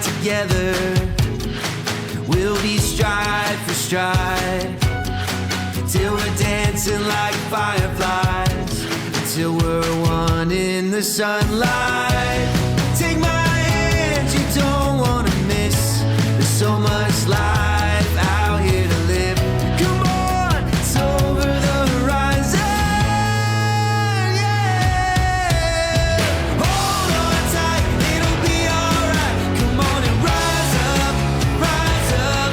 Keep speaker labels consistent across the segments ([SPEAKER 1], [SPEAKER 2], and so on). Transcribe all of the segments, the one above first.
[SPEAKER 1] Together, we'll be stride for stride, till we're dancing like fireflies, until we're one in the sunlight. Take my hand, you don't wanna miss. There's so much life out here to live. Come on, it's over the horizon, yeah. Hold on tight, it'll be alright. Come on and rise up, rise up.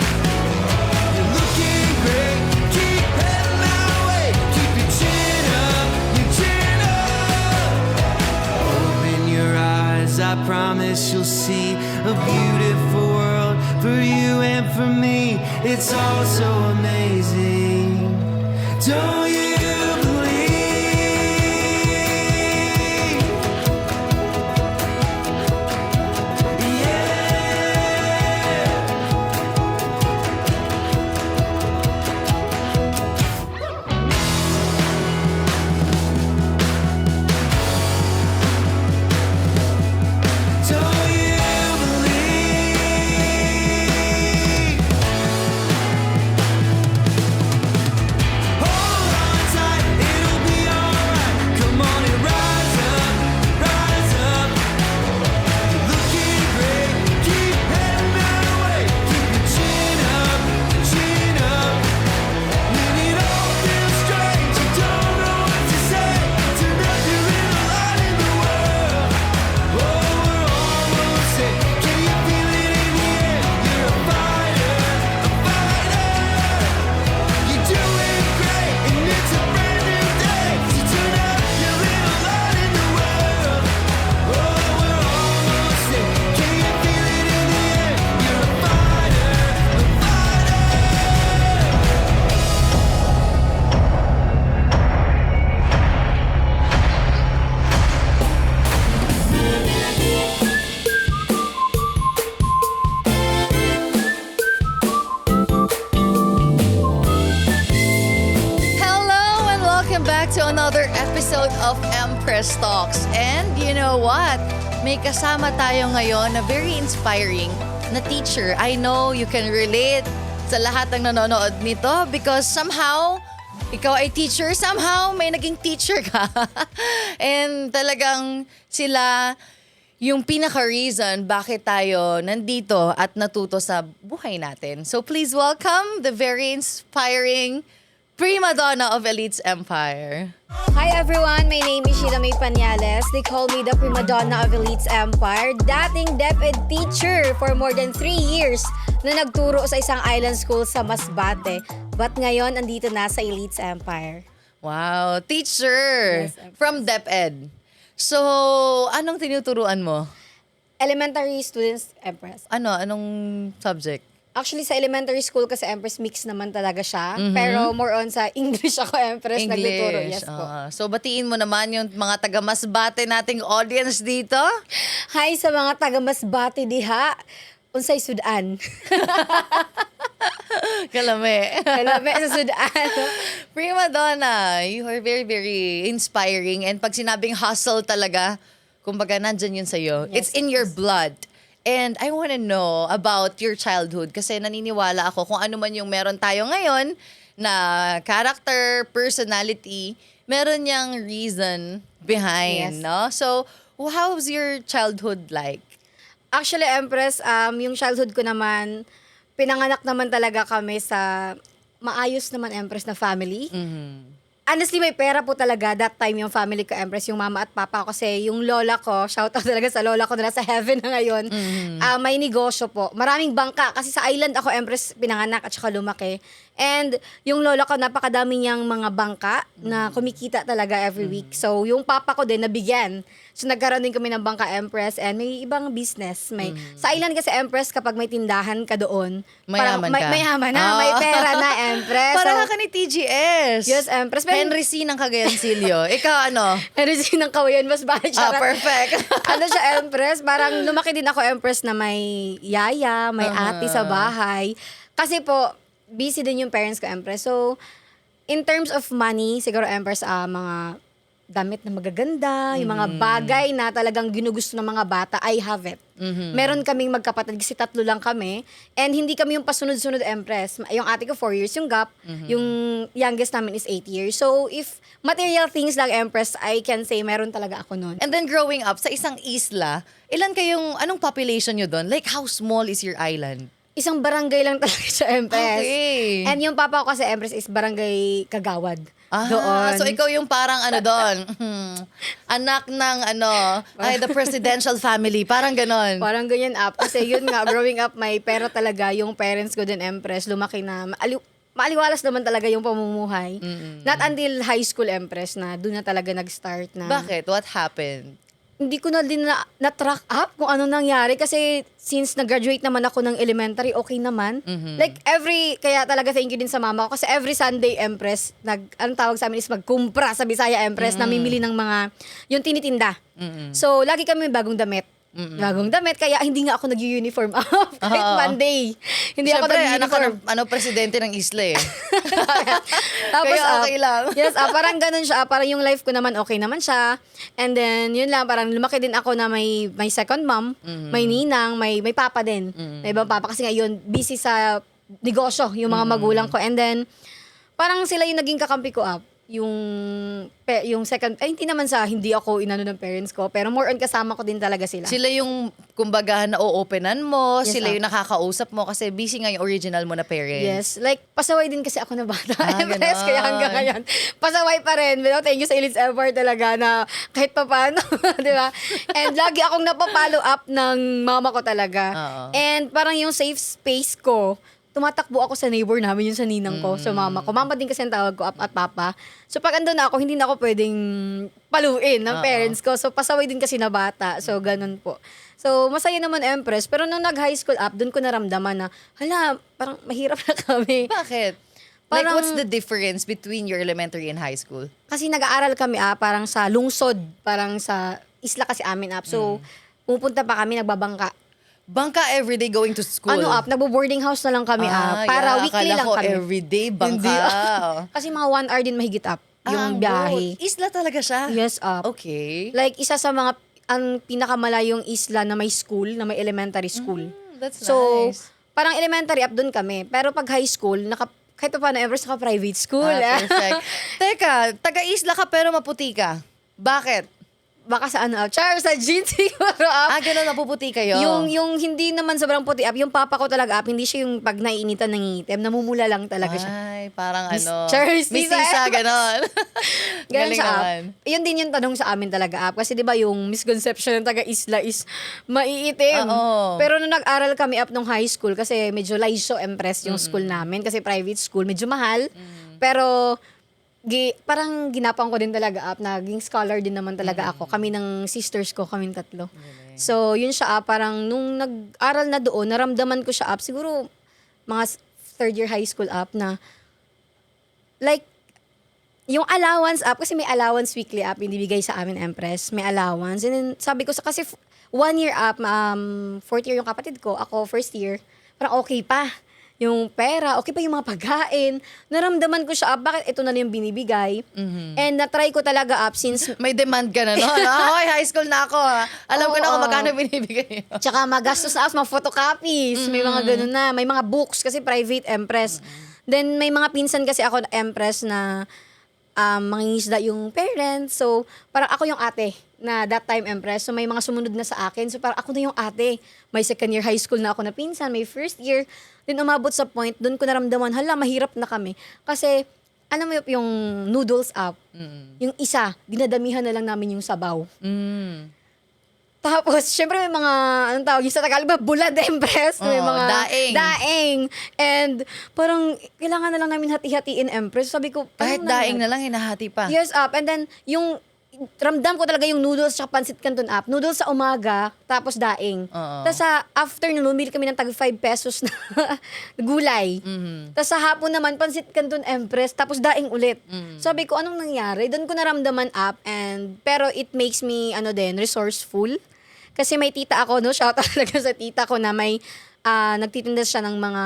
[SPEAKER 1] You're looking great, keep heading that way. Keep your chin up, your chin up. Open your eyes, I promise you'll see a beautiful world for you and for me. It's all so amazing. Don't you hold on
[SPEAKER 2] Welcome back to another episode of Empress Talks. And you know what? May kasama tayo ngayon na very inspiring na teacher. I know you can relate sa lahat ng nanonood nito because somehow, ikaw ay teacher, somehow may naging teacher ka. And talagang sila yung pinaka-reason bakit tayo nandito at natuto sa buhay natin. So please welcome the very inspiring prima donna of Elites Empire.
[SPEAKER 3] Hi everyone, my name is Sheila May Pañales. They call me the prima donna of Elites Empire. Dating DepEd teacher for more than 3 years na nagturo sa isang island school sa Masbate. But ngayon, andito na sa Elites Empire.
[SPEAKER 2] Wow, teacher
[SPEAKER 3] Yes, Empress.
[SPEAKER 2] from DepEd. So, anong tinuturuan mo?
[SPEAKER 3] Elementary students, Empress.
[SPEAKER 2] Anong subject?
[SPEAKER 3] Actually, sa elementary school kasi Empress mix naman talaga siya. Pero more on sa English ako, Empress. Nagtuturo. Yes po.
[SPEAKER 2] So, batiin mo naman yung mga taga-Masbate nating audience dito.
[SPEAKER 3] Hi sa mga taga-Masbate diha. Unsay sudan.
[SPEAKER 2] Kalame.
[SPEAKER 3] Kalame sa sudan.
[SPEAKER 2] Prima Donna, you are very, very inspiring. And pag sinabing hustle talaga, kumbaga nandyan yun sa'yo.
[SPEAKER 3] Yes,
[SPEAKER 2] It's in your blood. And I want to know about your childhood kasi naniniwala ako kung ano man yung meron tayo ngayon na character, personality, meron niyang reason behind,
[SPEAKER 3] Yes.
[SPEAKER 2] no? So, how's your childhood like?
[SPEAKER 3] Actually, Empress, yung childhood ko naman, pinanganak naman talaga kami sa maayos naman, Empress, na family. Honestly, may pera po talaga that time yung family ko, Empress, yung mama at papa ko. Kasi yung lola ko, shout out talaga sa lola ko na nasa heaven na ngayon, may negosyo po. Maraming bangka. Kasi sa island ako, Empress, pinanganak at saka lumaki. And yung lola ko, napakadami niyang mga bangka na kumikita talaga every week. So, yung papa ko din, nabigyan. So, nagkaroon din kami ng bangka, Empress, and may ibang business. Sa island kasi, Empress, kapag may tindahan ka doon,
[SPEAKER 2] Mayaman ka.
[SPEAKER 3] mayaman na, may pera na, Empress.
[SPEAKER 2] Para
[SPEAKER 3] So,
[SPEAKER 2] ka ni TGS.
[SPEAKER 3] yes, Empress.
[SPEAKER 2] Henry C. ng Cagayancillo. Ikaw ano?
[SPEAKER 3] Energy ng kawayan, mas bakit siya.
[SPEAKER 2] Perfect.
[SPEAKER 3] Ano siya, Empress? Parang lumaki din ako, Empress, na may yaya, may ate sa bahay. Kasi po, busy din yung parents ko, Empress. So, in terms of money, siguro, Empress, mga damit na magaganda, yung mga bagay na talagang ginugusto ng mga bata, I have it. Meron kaming magkapatid kasi 3 lang kami. And hindi kami yung pasunod-sunod, Empress. Yung ate ko 4 years yung gap. Yung youngest namin is 8 years. So, if material things lang, Empress, I can say meron talaga ako nun.
[SPEAKER 2] And then growing up sa isang isla, anong population nyo doon? Like, how small is your island?
[SPEAKER 3] Isang barangay lang talaga siya, Empress.
[SPEAKER 2] Okay.
[SPEAKER 3] And yung papa ko kasi, Empress, is barangay Kagawad.
[SPEAKER 2] So ikaw yung parang doon, anak ng the presidential family, parang ganon.
[SPEAKER 3] Parang ganyan up. Kasi yun nga, growing up, may pera talaga yung parents ko din, Empress. Lumaki na, maaliwalas naman talaga yung pamumuhay. Not until high school, Empress, na doon na talaga nag-start na.
[SPEAKER 2] Bakit? What happened?
[SPEAKER 3] Hindi ko na din na-track up kung ano nangyari kasi since nag-graduate naman ako ng elementary, okay naman. Like kaya talaga thank you din sa mama ko kasi every Sunday, Empress, anong tawag sa amin is magkumpra sa Bisaya, Empress, namimili ng mga, yung tinitinda. So, lagi kami may bagong damit. Bagong damit, kaya hindi nga ako nag-uniform kahit Monday. Hindi ako
[SPEAKER 2] Siyempre, anak ka
[SPEAKER 3] nag-uniform.
[SPEAKER 2] ng presidente ng isla eh.
[SPEAKER 3] Tapos,
[SPEAKER 2] Kaya okay lang.
[SPEAKER 3] Yes, parang ganun siya. Parang yung life ko naman, okay naman siya. And then, yun lang, parang lumaki din ako na may second mom, may ninang, may papa din. May ibang papa. Kasi ngayon, busy sa negosyo, yung mga magulang ko. And then, parang sila yung naging kakampi ko up. Yung second, hindi naman hindi ako inano ng parents ko, pero more on kasama ko din talaga sila.
[SPEAKER 2] Sila yung, kumbaga, na-openan mo,
[SPEAKER 3] Yes,
[SPEAKER 2] sila yung nakakausap mo kasi busy nga yung original mo na parents.
[SPEAKER 3] Yes, like pasaway din kasi ako na bata. Empress,
[SPEAKER 2] ganon.
[SPEAKER 3] kaya hanggang ngayon. Pasaway pa rin. Pero thank you sa Elites Empire talaga na kahit papaano, di ba? And lagi akong napapollow up ng mama ko talaga.
[SPEAKER 2] Oo.
[SPEAKER 3] And parang yung safe space ko, tumatakbo ako sa neighbor namin, yung sa ninang ko, sa mama ko. Mama din kasi ang tawag ko at papa. So pag andun na ako, hindi na ako pwedeng paluin ng parents ko. So pasaway din kasi na bata. So ganun po. So masaya naman, Empress. Pero nung nag-high school up, dun ko naramdaman na, hala, parang mahirap na kami.
[SPEAKER 2] Bakit?
[SPEAKER 3] Parang-
[SPEAKER 2] What's the difference between your elementary and high school?
[SPEAKER 3] Kasi nag-aaral kami parang sa lungsod, parang sa isla kasi amin So pupunta pa kami, nagbabangka.
[SPEAKER 2] Bangka everyday going to school.
[SPEAKER 3] Nagbo-boarding house na lang kami para weekly
[SPEAKER 2] akala
[SPEAKER 3] lang
[SPEAKER 2] ko
[SPEAKER 3] kami.
[SPEAKER 2] everyday bangka.
[SPEAKER 3] Hindi. Kasi mga 1 hour din mahigit up. yung
[SPEAKER 2] ang
[SPEAKER 3] biyahe.
[SPEAKER 2] boat. Isla talaga siya?
[SPEAKER 3] Yes, up.
[SPEAKER 2] Okay.
[SPEAKER 3] Like, isa sa mga, ang pinakamalayong isla na may school, na may elementary school.
[SPEAKER 2] That's
[SPEAKER 3] So,
[SPEAKER 2] nice.
[SPEAKER 3] parang elementary up doon kami. Pero pag high school, kahit pa paano, Everest, naka-private school.
[SPEAKER 2] Perfect. Teka, taga-isla ka pero maputi ka. Bakit?
[SPEAKER 3] Baka sa ano, char, sa jeans siguro up.
[SPEAKER 2] Ganun, napuputi kayo.
[SPEAKER 3] Yung hindi naman sobrang puti up, yung papa ko talaga up, hindi siya yung pag naiinitan nangingitim, namumula lang talaga siya.
[SPEAKER 2] Ay, parang
[SPEAKER 3] Miss
[SPEAKER 2] ano.
[SPEAKER 3] Charles,
[SPEAKER 2] Miss
[SPEAKER 3] Tisa.
[SPEAKER 2] Tisa, ganon.
[SPEAKER 3] Ganun
[SPEAKER 2] Galing
[SPEAKER 3] siya
[SPEAKER 2] naman.
[SPEAKER 3] up. Yun din yung tanong sa amin talaga up. Kasi di ba yung misconception ng taga-isla is maiitim.
[SPEAKER 2] Oo.
[SPEAKER 3] Pero nung nag-aral kami up nung high school, kasi medyo Laiso Empress yung school namin, kasi private school, medyo mahal. Pero parang ginapang ko din talaga up, naging scholar din naman talaga ako. Kami ng sisters ko, kaming tatlo. So, yun siya up, parang nung nag-aral na doon, naramdaman ko siya up, siguro mga third year high school up na, like, yung allowance up, kasi may allowance weekly up, binibigay sa amin Empress, may allowance. And then, sabi ko, kasi 1 year up, fourth year yung kapatid ko, ako first year, parang okay pa. Yung pera, okay pa yung mga pagkain. Naramdaman ko siya up, bakit ito na lang yung binibigay. And na-try ko talaga up since,
[SPEAKER 2] May demand ka na, no? Hoy, high school na ako, ha? Alam ko na kung
[SPEAKER 3] Oo.
[SPEAKER 2] magkano binibigay niyo.
[SPEAKER 3] tsaka magastos na ako, mga photocopies, may mga ganun na, may mga books, kasi private Empress. Then, may mga pinsan kasi ako na Empress na mangingisda yung parents. So, parang ako yung ate na that time Empress. So, may mga sumunod na sa akin. So, parang ako na yung ate. May second year high school na ako na pinsan. May first year. Then, umabot sa point, doon ko naramdaman, hala, mahirap na kami. Kasi, alam mo yung noodles up, yung isa, dinadamihan na lang namin yung sabaw. Tapos, syempre may mga, anong tawag yung sa Tagalog ba? Bulad, Empress. May
[SPEAKER 2] Oo,
[SPEAKER 3] mga
[SPEAKER 2] daing.
[SPEAKER 3] And parang, kailangan na lang namin hati-hatiin, Empress. Sabi ko,
[SPEAKER 2] Kahit daing na lang, hinahati pa.
[SPEAKER 3] Yes, up. And then, yung, ramdam ko talaga yung noodles tsaka pansit canton up. Noodles sa umaga, tapos daing.
[SPEAKER 2] Oo.
[SPEAKER 3] Tapos sa afternoon, bumili kami ng tag 5 pesos na gulay. Tapos sa hapon naman, pansit canton Empress, tapos daing ulit. Sabi ko, anong nangyari? Doon ko naramdaman up, pero it makes me, resourceful. Kasi may tita ako, no? Shout out talaga sa tita ko na may nagtitinda siya ng mga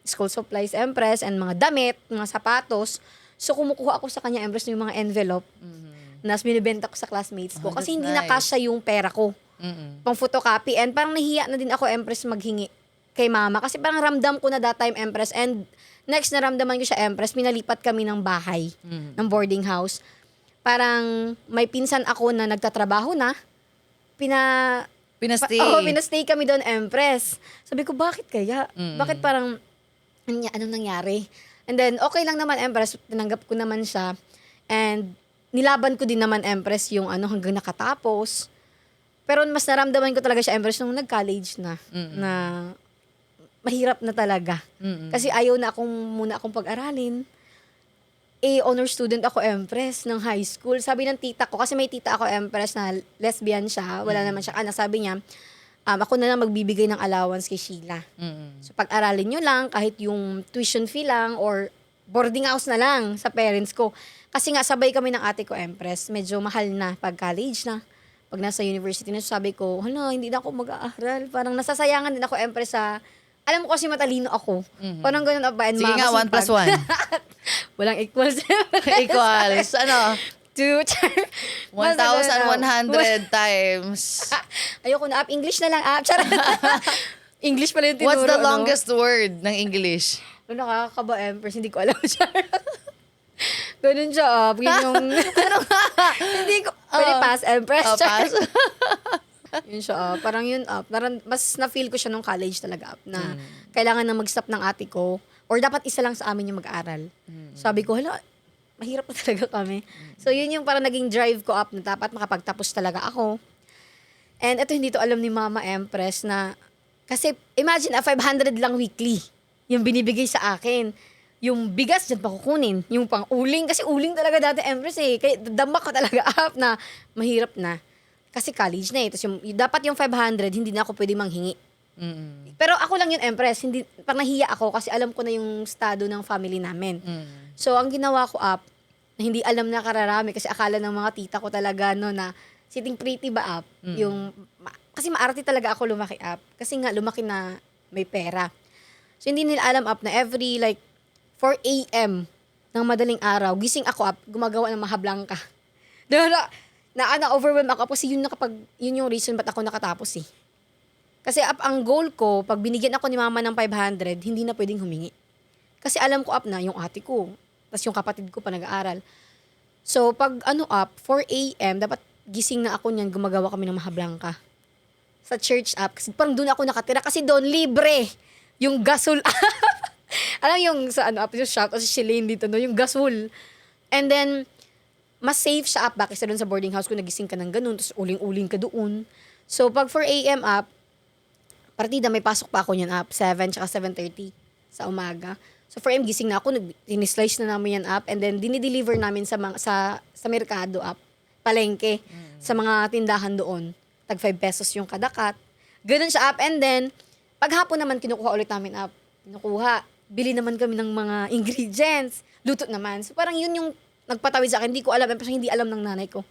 [SPEAKER 3] school supplies, Empress, and mga damit, mga sapatos. So, kumukuha ako sa kanya, Empress, yung mga envelope. Nas binibenta ko sa classmates ko.
[SPEAKER 2] Oh,
[SPEAKER 3] Kasi
[SPEAKER 2] that's
[SPEAKER 3] hindi
[SPEAKER 2] nice.
[SPEAKER 3] nakasya yung pera ko. Pang photocopy. And parang nahiya na din ako, Empress, maghingi kay mama. Kasi parang ramdam ko na that time, Empress. And next na ramdaman ko siya, Empress, pinalipat kami ng bahay, ng boarding house. Parang may pinsan ako na nagtatrabaho na.
[SPEAKER 2] Pinastay.
[SPEAKER 3] Pinastay kami doon, Empress. Sabi ko, bakit kaya? Bakit parang, anong nangyari? And then, okay lang naman, Empress. Tinanggap ko naman siya. And, nilaban ko din naman, Empress, yung hanggang nakatapos. Pero mas naramdaman ko talaga siya, Empress, nung nag-college na. Na, mahirap na talaga. Kasi ayaw na muna akong pag-aralin. Honor student ako, Empress, ng high school. Sabi ng tita ko, kasi may tita ako, Empress, na lesbian siya. Wala naman siya anak. Sabi niya, ako na lang magbibigay ng allowance kay Sheila. So, pag-aralin nyo lang, kahit yung tuition fee lang, or boarding house na lang sa parents ko. Kasi nga, sabay kami ng ate ko, Empress. Medyo mahal na pag college na. Pag nasa university na, sabi ko, hala, hindi na ako mag-aaral. Parang nasasayangan din ako, Empress, sa... Alam mo kasi matalino ako. Parang ganun ba?
[SPEAKER 2] Sige nga, 1 plus 1.
[SPEAKER 3] Walang equals.
[SPEAKER 2] Equals,
[SPEAKER 3] 2.
[SPEAKER 2] 1,100 times.
[SPEAKER 3] Ayoko na, English na lang, Charot. English pala yung tinuro.
[SPEAKER 2] What's the
[SPEAKER 3] no?
[SPEAKER 2] longest word ng English?
[SPEAKER 3] Nakakakaba, Empress. Hindi ko alam, Charot. Ganun siya, Yun yung... Hindi ko... Pwede pass, Empress.
[SPEAKER 2] Oh, pass.
[SPEAKER 3] Yun siya, parang yun parang mas na-feel ko siya nung college talaga na kailangan na mag-stop ng ate ko or dapat isa lang sa amin yung mag-aral. Sabi ko, hala, mahirap pa talaga kami. So yun yung parang naging drive ko up na dapat makapagtapos talaga ako. And ito hindi to alam ni Mama Empress na kasi imagine 500 lang weekly yung binibigay sa akin. Yung bigas dyan pa kukunin. Yung pang-uling. Kasi uling talaga dati, Empress Kaya damak ko talaga up na mahirap na. Kasi college na Tapos dapat yung 500, hindi na ako pwede manghingi. Pero ako lang yun, Empress. Hindi, parang nahiya ako kasi alam ko na yung estado ng family namin. So, ang ginawa ko up, na hindi alam na kararami kasi akala ng mga tita ko talaga no na sitting pretty ba up. Kasi maarte talaga ako lumaki up. Kasi nga, lumaki na may pera. So, hindi nila alam up na every 4 a.m. ng madaling araw, gising ako up, gumagawa ng mahablangka. Na-overwhelm ako kasi yun yung reason ba't ako nakatapos eh. Kasi up, ang goal ko, pag binigyan ako ni mama ng 500, hindi na pwedeng humingi. Kasi alam ko up na yung ate ko, tapos yung kapatid ko pa nag-aaral. So, pag 4 a.m., dapat gising na ako niyan, gumagawa kami ng mahablangka. Sa church up, kasi parang doon ako nakatira, kasi doon libre yung gasol. Alam yung sa yung shop, o si Shalane dito, no, yung gasol. And then, mas safe siya up, bakit sa doon sa boarding house ko, nagising ka ng ganun, tapos uling-uling ka doon. So, pag 4 a.m. up, partida, may pasok pa ako niyan up, 7 tsaka 7:30 sa umaga. So, 4 a.m. gising na ako, sinislice na namin yan up, and then dinideliver namin sa merkado up, palengke, sa mga tindahan doon. Tag 5 pesos yung kadakat. Ganun siya up, and then, paghapon naman, kinukuha ulit namin up. Bili naman kami ng mga ingredients, luto naman. So, parang yun yung nagpatawid sa akin, hindi ko alam, pero hindi alam ng nanay ko,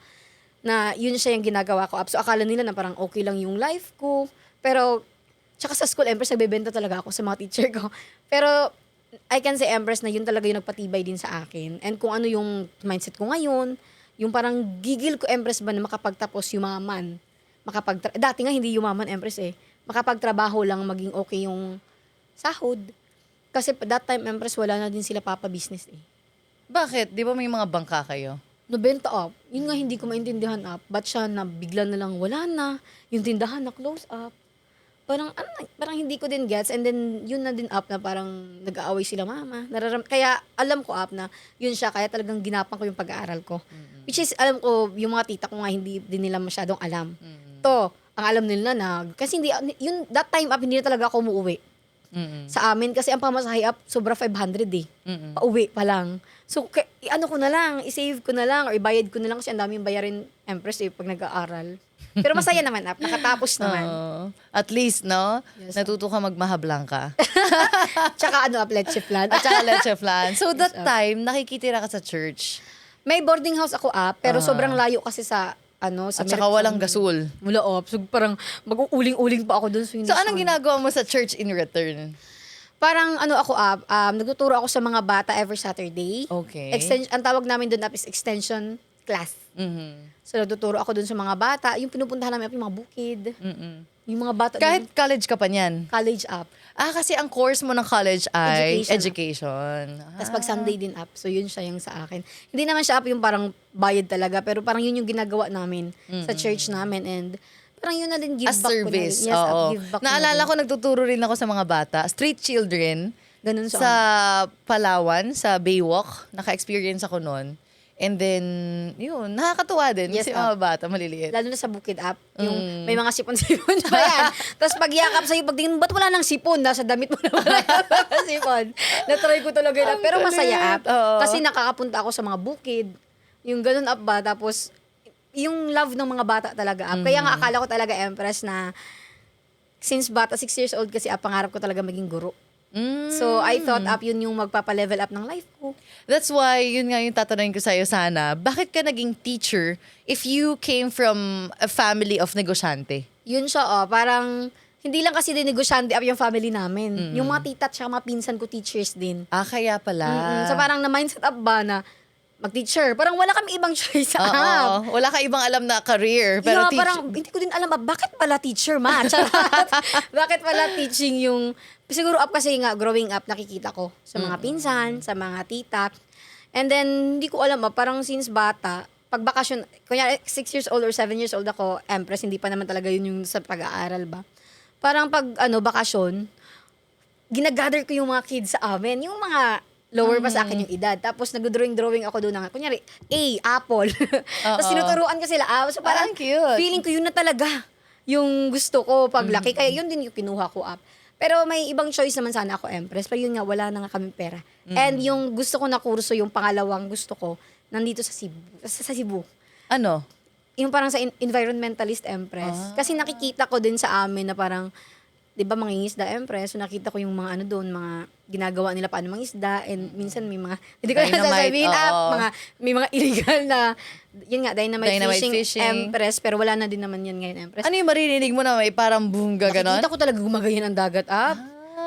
[SPEAKER 3] na yun siya yung ginagawa ko up. So, akala nila na parang okay lang yung life ko, pero, tsaka sa school, Empress, nagbebenta talaga ako sa mga teacher ko. Pero, I can say, Empress, na yun talaga yung nagpatibay din sa akin. And kung ano yung mindset ko ngayon, yung parang gigil ko, Empress, ba na makapagtapos yumaman. Dati nga hindi yumaman, Empress eh. Makapagtrabaho lang, maging okay yung sahod. Kasi that time, Empress, wala na din sila papa-business eh.
[SPEAKER 2] Bakit? Di ba may mga bangka kayo?
[SPEAKER 3] Nabenta up. Yun nga hindi ko maintindihan up. Ba't siya na bigla na lang wala na. Yung tindahan na close up. Parang hindi ko din gets. And then, yun na din up na parang nag-aaway sila mama. Kaya alam ko up na yun siya. Kaya talagang ginapan ko yung pag-aaral ko. Which is, alam ko, yung mga tita ko nga hindi din nila masyadong alam. To, ang alam nila na, kasi hindi, yun, that time up, hindi na talaga ako umuwi. Sa amin, kasi ang pamasahe up, sobra 500 eh. Pauwi pa lang. So, ko na lang, isave ko na lang, or ibayad ko na lang kasi ang daming bayarin, Empress, pag nag-aaral. Pero masaya naman, up. Nakatapos naman.
[SPEAKER 2] At least, no?
[SPEAKER 3] Yes,
[SPEAKER 2] Natuto ka magmahablangka.
[SPEAKER 3] Tsaka leche flan.
[SPEAKER 2] At saka leche flan. So, that
[SPEAKER 3] Yes,
[SPEAKER 2] time, nakikitira ka sa church.
[SPEAKER 3] May boarding house ako up, pero sobrang layo kasi sa
[SPEAKER 2] At saka walang gasol.
[SPEAKER 3] Wala up. So, parang mag-uuling-uling pa ako dun.
[SPEAKER 2] So, anong ginagawa mo sa church in return?
[SPEAKER 3] Parang ako up, nagtuturo ako sa mga bata every Saturday.
[SPEAKER 2] Okay.
[SPEAKER 3] Ang tawag namin doon up is extension class. So, nagtuturo ako doon sa mga bata. Yung pinupuntahan namin up, yung mga bukid. Yung mga bata
[SPEAKER 2] Kahit
[SPEAKER 3] dun,
[SPEAKER 2] college ka pa niyan?
[SPEAKER 3] college up.
[SPEAKER 2] Kasi ang course mo ng college ay
[SPEAKER 3] Education.
[SPEAKER 2] education.
[SPEAKER 3] Tapos pag Sunday din up. So, yun siya yung sa akin. Hindi naman siya up yung parang bayad talaga. Pero parang yun yung ginagawa namin sa church namin. And parang yun na din give
[SPEAKER 2] As
[SPEAKER 3] back
[SPEAKER 2] service.
[SPEAKER 3] ko na. Yes, up,
[SPEAKER 2] Oo.
[SPEAKER 3] give back
[SPEAKER 2] Naalala
[SPEAKER 3] na
[SPEAKER 2] ko, nagtuturo rin ako sa mga bata. Street children.
[SPEAKER 3] Ganun
[SPEAKER 2] Sa Palawan, sa Baywalk. Naka-experience ako noon. And then, yun, nakakatuwa din.
[SPEAKER 3] Yes,
[SPEAKER 2] Kasi mga bata, maliliit.
[SPEAKER 3] lalo na sa bukid up, yung may mga sipon-sipon pa yan. Tapos pag yakap sa'yo, pagtingin mo, ba't wala nang sipon? Nasa damit mo na wala yung sipon. Na-try ko talaga yun up. Pero masaya up.
[SPEAKER 2] Oo.
[SPEAKER 3] Kasi nakakapunta ako sa mga bukid. Yung ganun up ba? Tapos, yung love ng mga bata talaga up. Kaya nga akala ko talaga, Empress, na since bata, 6 years old kasi up, pangarap ko talaga maging guro. So, I thought up, yun yung magpapa-level up ng life ko.
[SPEAKER 2] That's why, yun nga yung tatanungin ko sa'yo sana, bakit ka naging teacher if you came from a family of negosyante?
[SPEAKER 3] Yun siya, parang, hindi lang kasi din negosyante up yung family namin. Yung mga tita at saka mga pinsan ko, teachers din.
[SPEAKER 2] Kaya pala.
[SPEAKER 3] So parang na-mindset up ba na mag-teacher? Parang wala kami ibang choice sa up.
[SPEAKER 2] Oo. Wala ka ibang alam na career. Pero
[SPEAKER 3] Yeah, parang hindi ko din alam, bakit pala teacher, ma? Charot. Bakit pala teaching yung... Siguro up kasi nga, growing up, nakikita ko sa mga pinsan, sa mga tita. And then, hindi ko alam, parang since bata, pag bakasyon, kunyari 6 years old or 7 years old ako, Empress, hindi pa naman talaga yun yung sa pag-aaral ba? Parang pag bakasyon, ginagather ko yung mga kids sa amin. Yung mga lower pa sa akin yung edad. Tapos nag-drawing ako doon ng, kunyari, apple. Tapos tinuturuan ko sila. So parang
[SPEAKER 2] cute.
[SPEAKER 3] feeling ko yun na talaga yung gusto ko paglaki. Kaya yun din yung kinuha ko up. Pero may ibang choice naman sana ako, Empress. Pero yun nga, wala na nga kami pera. And yung gusto ko na kurso, yung pangalawang gusto ko, nandito sa Cebu. Sa Cebu.
[SPEAKER 2] ano?
[SPEAKER 3] Yung parang sa environmentalist, Empress. Kasi nakikita ko din sa amin na parang, di ba, mangingisda, Empress. So nakita ko yung mga ano doon, mga ginagawa nila paano mangisda. And minsan may mga, hindi ko na
[SPEAKER 2] Dynamite,
[SPEAKER 3] sasabihin,
[SPEAKER 2] oo.
[SPEAKER 3] may mga illegal na, yun nga, dynamite fishing,
[SPEAKER 2] fishing.
[SPEAKER 3] Empress. Pero wala na din naman yun ngayon, Empress.
[SPEAKER 2] Ano yung maririnig mo na may parang bunga ganon?
[SPEAKER 3] Nakikita ko talaga gumagayon ang dagat up.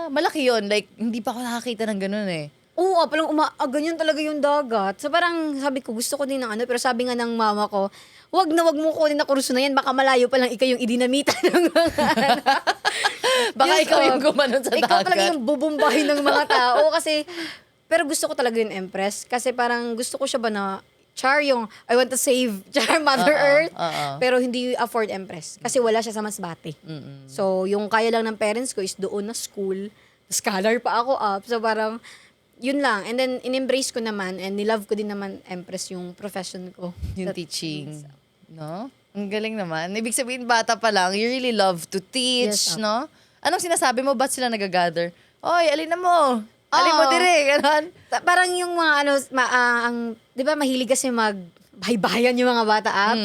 [SPEAKER 2] Malaki yun. Like, hindi pa ako nakakita ng ganon eh.
[SPEAKER 3] Oo, palang ganyan talaga yung dagat. So parang sabi ko, gusto ko din ng ano, pero sabi nga ng mama ko, wag mo kunin na kurso na yan, baka malayo pa lang ikaw yung idinamita ng mga
[SPEAKER 2] Baka
[SPEAKER 3] Yes,
[SPEAKER 2] ikaw yung
[SPEAKER 3] oh.
[SPEAKER 2] gumanon sa
[SPEAKER 3] Ikaw
[SPEAKER 2] dagat.
[SPEAKER 3] talaga yung bubumbahin ng mga tao kasi, pero gusto ko talaga yung Empress kasi parang gusto ko siya ba na, Char yung, I want to save Char Mother Earth, pero hindi afford Empress kasi wala siya sa Masbate. So, yung kaya lang ng parents ko is doon na school, scholar pa ako up, so parang, yun lang. And then, in-embrace ko naman and nilove ko din naman Empress yung profession ko.
[SPEAKER 2] Yung
[SPEAKER 3] That-
[SPEAKER 2] teaching. No? Ang galing naman. Ibig sabihin, bata pa lang, you really love to teach,
[SPEAKER 3] Yes,
[SPEAKER 2] no? Anong sinasabi mo? Ba't sila nag-gather? Oy, alin na mo? Alin mo
[SPEAKER 3] Oo.
[SPEAKER 2] dire? Ganon.
[SPEAKER 3] Parang yung mga ano, di ba mahilig kasi mag-baybayan yung mga bata up.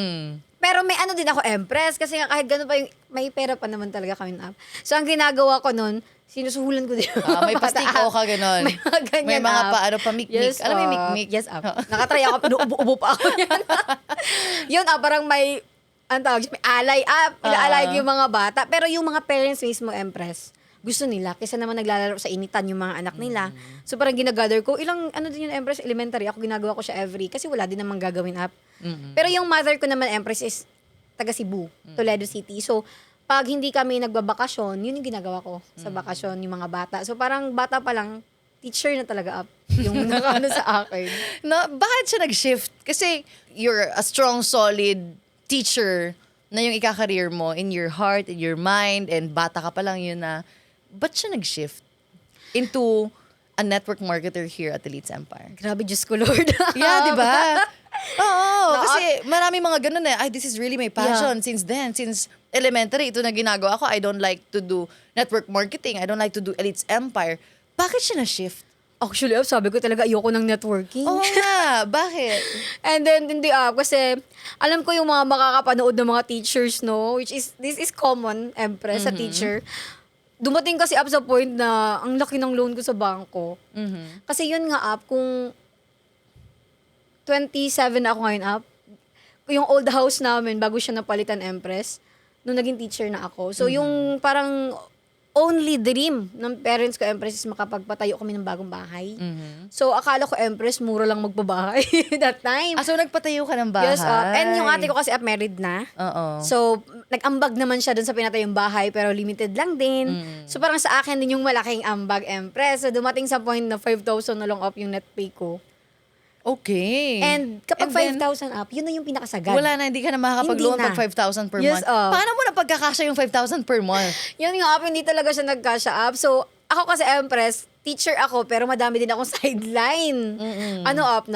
[SPEAKER 3] Pero may ano din ako, Empress, kasi nga kahit gano'n pa yung, may pera pa naman talaga kami up. So, ang ginagawa ko nun, sinusuhulan ko din.
[SPEAKER 2] May pastiko ka, ganon.
[SPEAKER 3] May mga ganyan
[SPEAKER 2] May mga
[SPEAKER 3] up.
[SPEAKER 2] pa, ano, pamikmik. Alam mo yung mikmik?
[SPEAKER 3] Yes, up. Nakatry ako, pinuubo-ubo pa ako yan. Yun, parang may, ang tawag siya, may alay up. Inaalay ko yung mga bata. Pero yung mga parents mismo, Empress, gusto nila. Kaysa naman naglalaro sa initan yung mga anak nila. So parang ginagather ko, ilang ano din yung Empress, elementary. Ako ginagawa ko siya every, kasi wala din namang gagawin up. Pero yung mother ko naman, Empress, is taga Cebu, Toledo City. So, pag hindi kami nagbabakasyon, yun yung ginagawa ko sa bakasyon, yung mga bata. So parang bata pa lang, teacher na talaga up yung nakano sa akin.
[SPEAKER 2] No, bakit siya nag-shift? Kasi you're a strong, solid teacher na yung ika-career mo in your heart, in your mind, and bata ka pa lang yun na, ba't siya nag-shift into a network marketer here at Elites Empire?
[SPEAKER 3] Grabe, Diyos ko, Lord.
[SPEAKER 2] Yeah, di ba? Oo,
[SPEAKER 3] No,
[SPEAKER 2] kasi marami mga ganun eh. Ay, this is really my passion since then. Since elementary, ito na ginagawa ko. I don't like to do network marketing. I don't like to do Elites Empire. Bakit siya na-shift?
[SPEAKER 3] Actually, sabi ko talaga, ayoko ng networking.
[SPEAKER 2] Oo nga, bakit?
[SPEAKER 3] And then, hindi kasi alam ko yung mga makakapanood ng mga teachers, no? Which is, this is common, Empress, sa teacher. Dumating kasi up sa point na ang laki ng loan ko sa bangko. Kasi yun nga up, kung 27 na ako ngayon up, yung old house namin, bago siya napalitan, Empress, nung naging teacher na ako. So, yung parang only dream ng parents ko, Empress, is makapagpatayo kami ng bagong bahay. So, akala ko, Empress, mura lang magpabahay that time.
[SPEAKER 2] So nagpatayo ka ng bahay?
[SPEAKER 3] Yes, and yung ate ko kasi up married na.
[SPEAKER 2] Oo.
[SPEAKER 3] So, nag-ambag naman siya dun sa pinatayong bahay, pero limited lang din. So, parang sa akin din yung malaking ambag, Empress. So, dumating sa point na 5,000 na lang up yung net pay ko.
[SPEAKER 2] Okay.
[SPEAKER 3] And kapag
[SPEAKER 2] And then,
[SPEAKER 3] 5,000 up, yun na yung pinakasagad.
[SPEAKER 2] wala na, hindi ka na makakapag-loan
[SPEAKER 3] Hindi na.
[SPEAKER 2] pag 5,000 per
[SPEAKER 3] Yes,
[SPEAKER 2] month. Paano mo na pagkakasya yung 5,000 per month?
[SPEAKER 3] Yun nga up, hindi talaga siya nagkasya up. So, ako kasi, Empress, teacher ako, pero madami din akong sideline. Ano up,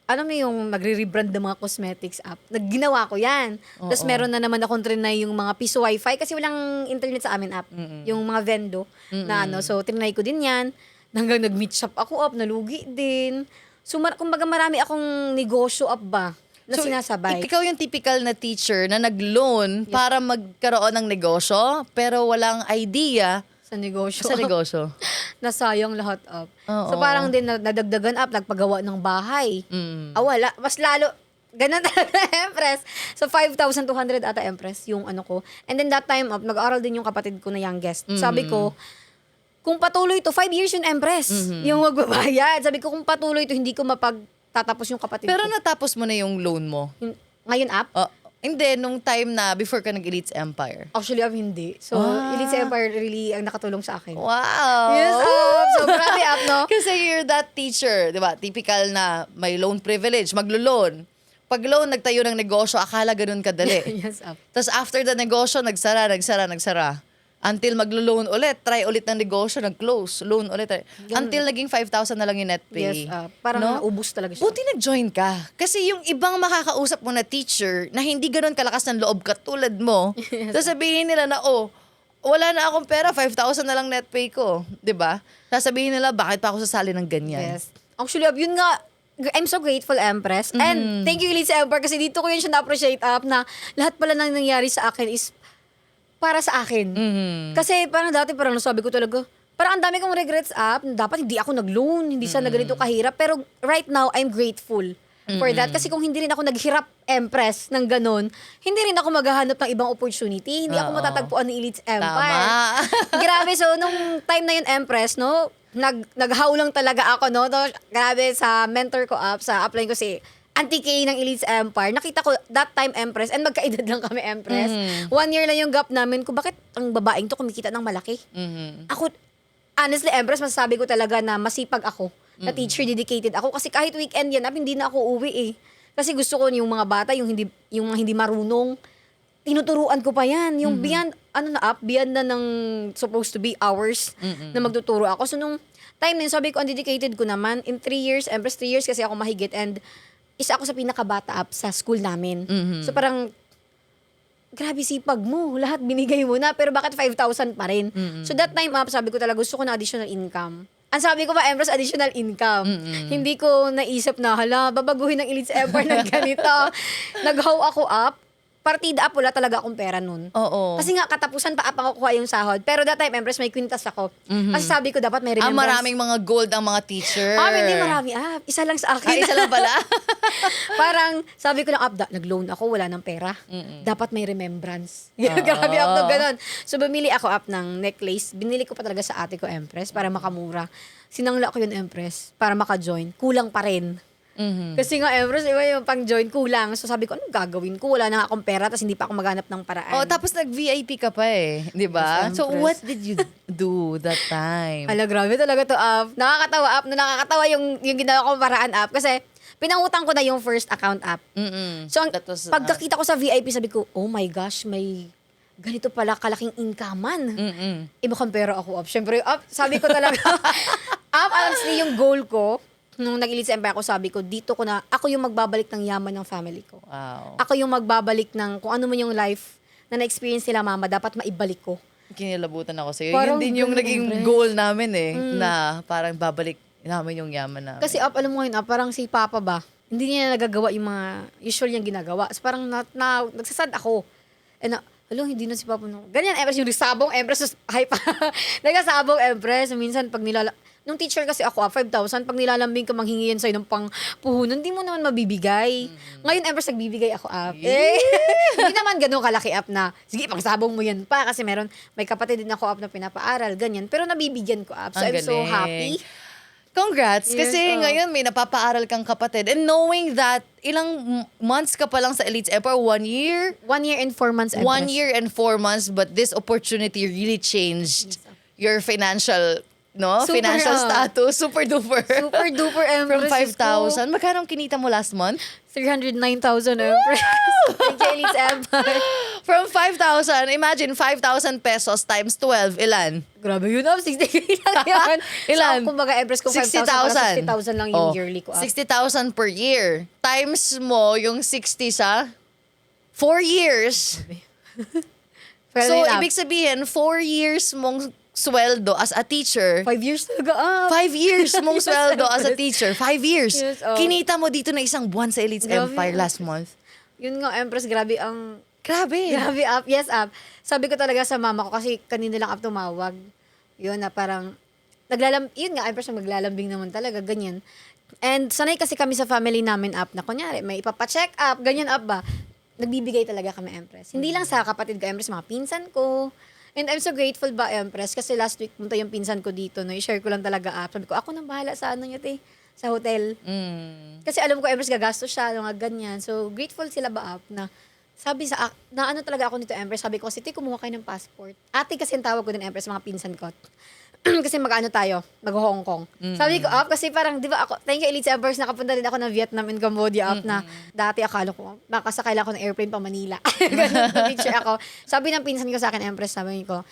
[SPEAKER 3] ano mo yung magre-rebrand ng mga cosmetics app. Nagginawa ko yan. Tapos meron na naman akong trinay yung mga piso wifi kasi walang internet sa amin app. Yung mga vendo na ano. So, trinay ko din yan. Hanggang nag-meet shop ako up, nalugi din. So, kumbaga marami akong negosyo up ba na sinasabay.
[SPEAKER 2] Ikaw yung typical na teacher na nag-loan para magkaroon ng negosyo, pero walang idea
[SPEAKER 3] Sa negosyo.
[SPEAKER 2] sa negosyo.
[SPEAKER 3] Nasayang lahat up.
[SPEAKER 2] Oo.
[SPEAKER 3] So, parang din nadagdagan up, nagpagawa ng bahay. Wala. Mas lalo, ganun talaga, Empress. So, 5,200 ata, Empress, yung ano ko. And then that time up, nag-aaral din yung kapatid ko na youngest. Sabi ko, kung patuloy to, 5 years yung Empress, yung magbabayad. Sabi ko, kung patuloy to, hindi ko mapagtatapos yung kapatid
[SPEAKER 2] Pero
[SPEAKER 3] ko.
[SPEAKER 2] natapos mo na yung loan mo.
[SPEAKER 3] Ngayon up?
[SPEAKER 2] Hindi, nung time na before ka nag-Elites Empire.
[SPEAKER 3] Actually, up hindi. So, Elites Empire really ang nakatulong sa akin.
[SPEAKER 2] Wow!
[SPEAKER 3] Yes, up. So, grabe up, no?
[SPEAKER 2] Kasi you're that teacher, di ba? Typical na may loan privilege, maglo-loan. Pag loan, nagtayo ng negosyo, akala ganun kadali.
[SPEAKER 3] Yes, up.
[SPEAKER 2] Tapos after the negosyo, nagsara. Until maglo-loan ulit, try ulit ng negosyo, nag-close, loan ulit. Until naging 5,000 na lang yung net pay.
[SPEAKER 3] Yes, parang naubos talaga siya.
[SPEAKER 2] Buti nag-join ka. Kasi yung ibang makakausap mo na teacher na hindi ganun kalakas ng loob katulad mo, sasabihin nila na, wala na akong pera, 5,000 na lang net pay ko. 'Di ba? Sasabihin nila, bakit pa ako sasali ng ganyan?
[SPEAKER 3] Yes. Actually, yun nga, I'm so grateful, Empress. And thank you, Elites Empire, kasi dito ko yun siya na-appreciate up na lahat pala nang nangyari sa akin is para sa akin. Kasi parang dati, parang nasabi ko talaga, parang ang dami kong regrets up, dapat hindi ako nag-loan, hindi sana ganito kahirap. Pero right now, I'm grateful for that. Kasi kung hindi rin ako naghirap, Empress, ng ganun, hindi rin ako maghahanap ng ibang opportunity. Hindi ako matatagpuan ng Elites Empire.
[SPEAKER 2] Tama.
[SPEAKER 3] Grabe. So, nung time na yun, Empress, no, naghaw lang talaga ako, no? To, grabe, sa mentor ko sa upline ko si Auntie Kay ng Elites Empire. Nakita ko, that time Empress, and magkaedad lang kami Empress. 1 year lang yung gap namin kung bakit ang babaeng to kumikita ng malaki. Ako, honestly, Empress, masasabi ko talaga na masipag ako. Na teacher, dedicated ako. Kasi kahit weekend yan, hindi na ako uwi eh. Kasi gusto ko yung mga bata, yung mga hindi marunong, tinuturuan ko pa yan. Yung beyond, beyond na ng supposed to be hours na magtuturo ako. So, nung time na yun, sabi ko, ang dedicated ko naman. In 3 years, Empress, 3 years kasi ako mahigit. And isa ako sa pinakabata up sa school namin. So, parang, grabe sipag mo. Lahat binigay mo na. Pero bakit 5,000 pa rin? So, that time up, sabi ko talaga, gusto ko na additional income. Ang sabi ko pa, Empress, additional income. Hindi ko naisip na, hala, babaguhin ng Elites Empire ng ganito. Nag-how ako up. Partida up, wala talaga akong pera nun.
[SPEAKER 2] Oo.
[SPEAKER 3] Kasi nga, katapusan pa up ako kuha yung sahod. Pero that time, Empress, may kwintas ako. Kasi sabi ko, dapat may remembrance.
[SPEAKER 2] Maraming mga gold ang mga teacher.
[SPEAKER 3] Hindi marami. Isa lang sa akin.
[SPEAKER 2] Isa lang pala.
[SPEAKER 3] Parang, sabi ko lang, nag-loan ako, wala ng pera. Dapat may remembrance. Grabe up to ganun. So, bumili ako up ng necklace. Binili ko pa talaga sa ate ko, Empress, para makamura. Sinangla ko yun, Empress, para maka-join. Kulang pa rin. Kasi nga, Empress, iba yung pang-join, kulang. So, sabi ko, ano gagawin ko? Wala na nga akong pera, tapos hindi pa ako maghanap ng paraan.
[SPEAKER 2] Tapos nag-VIP ka pa eh. Di ba?
[SPEAKER 3] Yes,
[SPEAKER 2] So,
[SPEAKER 3] Empress.
[SPEAKER 2] what did you do that time?
[SPEAKER 3] Ala, grabe talaga to up. Nakakatawa up. Nakakatawa yung ginawa kong paraan up. Kasi, pinangutang ko na yung first account up. So,
[SPEAKER 2] That was,
[SPEAKER 3] pagkakita ko sa VIP, sabi ko, oh my gosh, may ganito pala kalaking income-an. Iba kang pera ako up. Siyempre, up, sabi ko talaga, up, honestly, yung goal ko, nung nag-Elites Empire ako, sabi ko, dito ko na, ako yung magbabalik ng yaman ng family ko.
[SPEAKER 2] Wow.
[SPEAKER 3] Ako yung magbabalik ng, kung ano man yung life na na-experience nila mama, dapat maibalik ko.
[SPEAKER 2] Kinilabutan ako sa'yo.
[SPEAKER 3] Parang
[SPEAKER 2] Yun din yung
[SPEAKER 3] ganun,
[SPEAKER 2] naging
[SPEAKER 3] Empress.
[SPEAKER 2] goal namin eh. Na parang babalik namin yung yaman namin.
[SPEAKER 3] Kasi up, alam mo ngayon, up, parang si Papa ba, hindi niya nagagawa yung mga usual niyang ginagawa. So parang nagsasad ako. And hindi na si Papa no. Ganyan, Empress, yung sabong Empress, hype pa. Nagkasabong Empress, minsan pag nung teacher kasi ako, 5,000, pag nilalambing ka manghingi yan sa'yo ng pang puhunan, hindi mo naman mabibigay. Ngayon, Empress, nagbibigay ako up. Hindi naman ganun kalaki up na, sige, pangsabong mo yan pa. Kasi may kapatid din ako up na pinapaaral, ganyan. Pero nabibigyan ko up. So,
[SPEAKER 2] Ang
[SPEAKER 3] I'm so
[SPEAKER 2] galing.
[SPEAKER 3] happy.
[SPEAKER 2] Congrats!
[SPEAKER 3] Yes,
[SPEAKER 2] Kasi ngayon may napapaaral kang kapatid. And knowing that ilang months ka pa lang sa Elites Empire, 1 year?
[SPEAKER 3] 1 year and 4 months,
[SPEAKER 2] 1
[SPEAKER 3] Empress.
[SPEAKER 2] year and 4 months, but this opportunity really changed your financial,
[SPEAKER 3] Super,
[SPEAKER 2] financial status. Super duper.
[SPEAKER 3] Super duper Empress.
[SPEAKER 2] From 5,000. Magkano ang kinita mo last month?
[SPEAKER 3] 309,000 Empress. Thank you, Elites Empire.
[SPEAKER 2] From 5,000, imagine 5,000 pesos times 12, ilan?
[SPEAKER 3] Grabe yun, 60 lang yan.
[SPEAKER 2] Ilan?
[SPEAKER 3] So, kumbaga, Empress, kung 5,000, para 60,000 lang yung yearly ko.
[SPEAKER 2] 60,000 per year. Times mo yung 60 sa 4 years. So, ibig sabihin, 4 years mong sweldo as a teacher.
[SPEAKER 3] 5 years talaga.
[SPEAKER 2] 5 years mong
[SPEAKER 3] Yes,
[SPEAKER 2] sweldo as a
[SPEAKER 3] Empress.
[SPEAKER 2] teacher. 5 years.
[SPEAKER 3] Yes, oh.
[SPEAKER 2] Kinita mo dito na isang buwan sa Elites
[SPEAKER 3] Grabe,
[SPEAKER 2] Empire last
[SPEAKER 3] Empress.
[SPEAKER 2] month.
[SPEAKER 3] Yun nga, Empress, grabe ang...
[SPEAKER 2] Grabe.
[SPEAKER 3] Grabe up. Yes, up. Sabi ko talaga sa mama ko, kasi kanina lang up tumawag. Yun na parang... Yun nga, Empress, maglalambing naman talaga, ganyan. And sanay kasi kami sa family namin up na kunyari, may ipapacheck up, ganyan up ba? Nagbibigay talaga kami, Empress. Hindi lang sa kapatid ko, Empress, mga pinsan ko. And I'm so grateful ba, Empress, kasi last week punta yung pinsan ko dito, no? I-share ko lang talaga up. Sabi ko, ako nang bahala sa ano niya, sa hotel. Kasi alam ko, Empress, gagastos siya, mga ganyan. So, grateful sila ba up na sabi na ano talaga ako nito, Empress, sabi ko, kasi kumuha kayo ng passport. Ate kasi ang tawag ko din, Empress, mga pinsan ko. Kasi mag-ano tayo, mag-Hong Kong. Sabi ko, up, kasi parang, di ba ako, thank you, Elites Empress, nakapunta din ako ng Vietnam and Cambodia, up, na dati akala ko, makasakay lang ako ng airplane pa Manila. Ganun, picture ako. Sabi ng pinsan ko sa akin, Empress, sabi ko,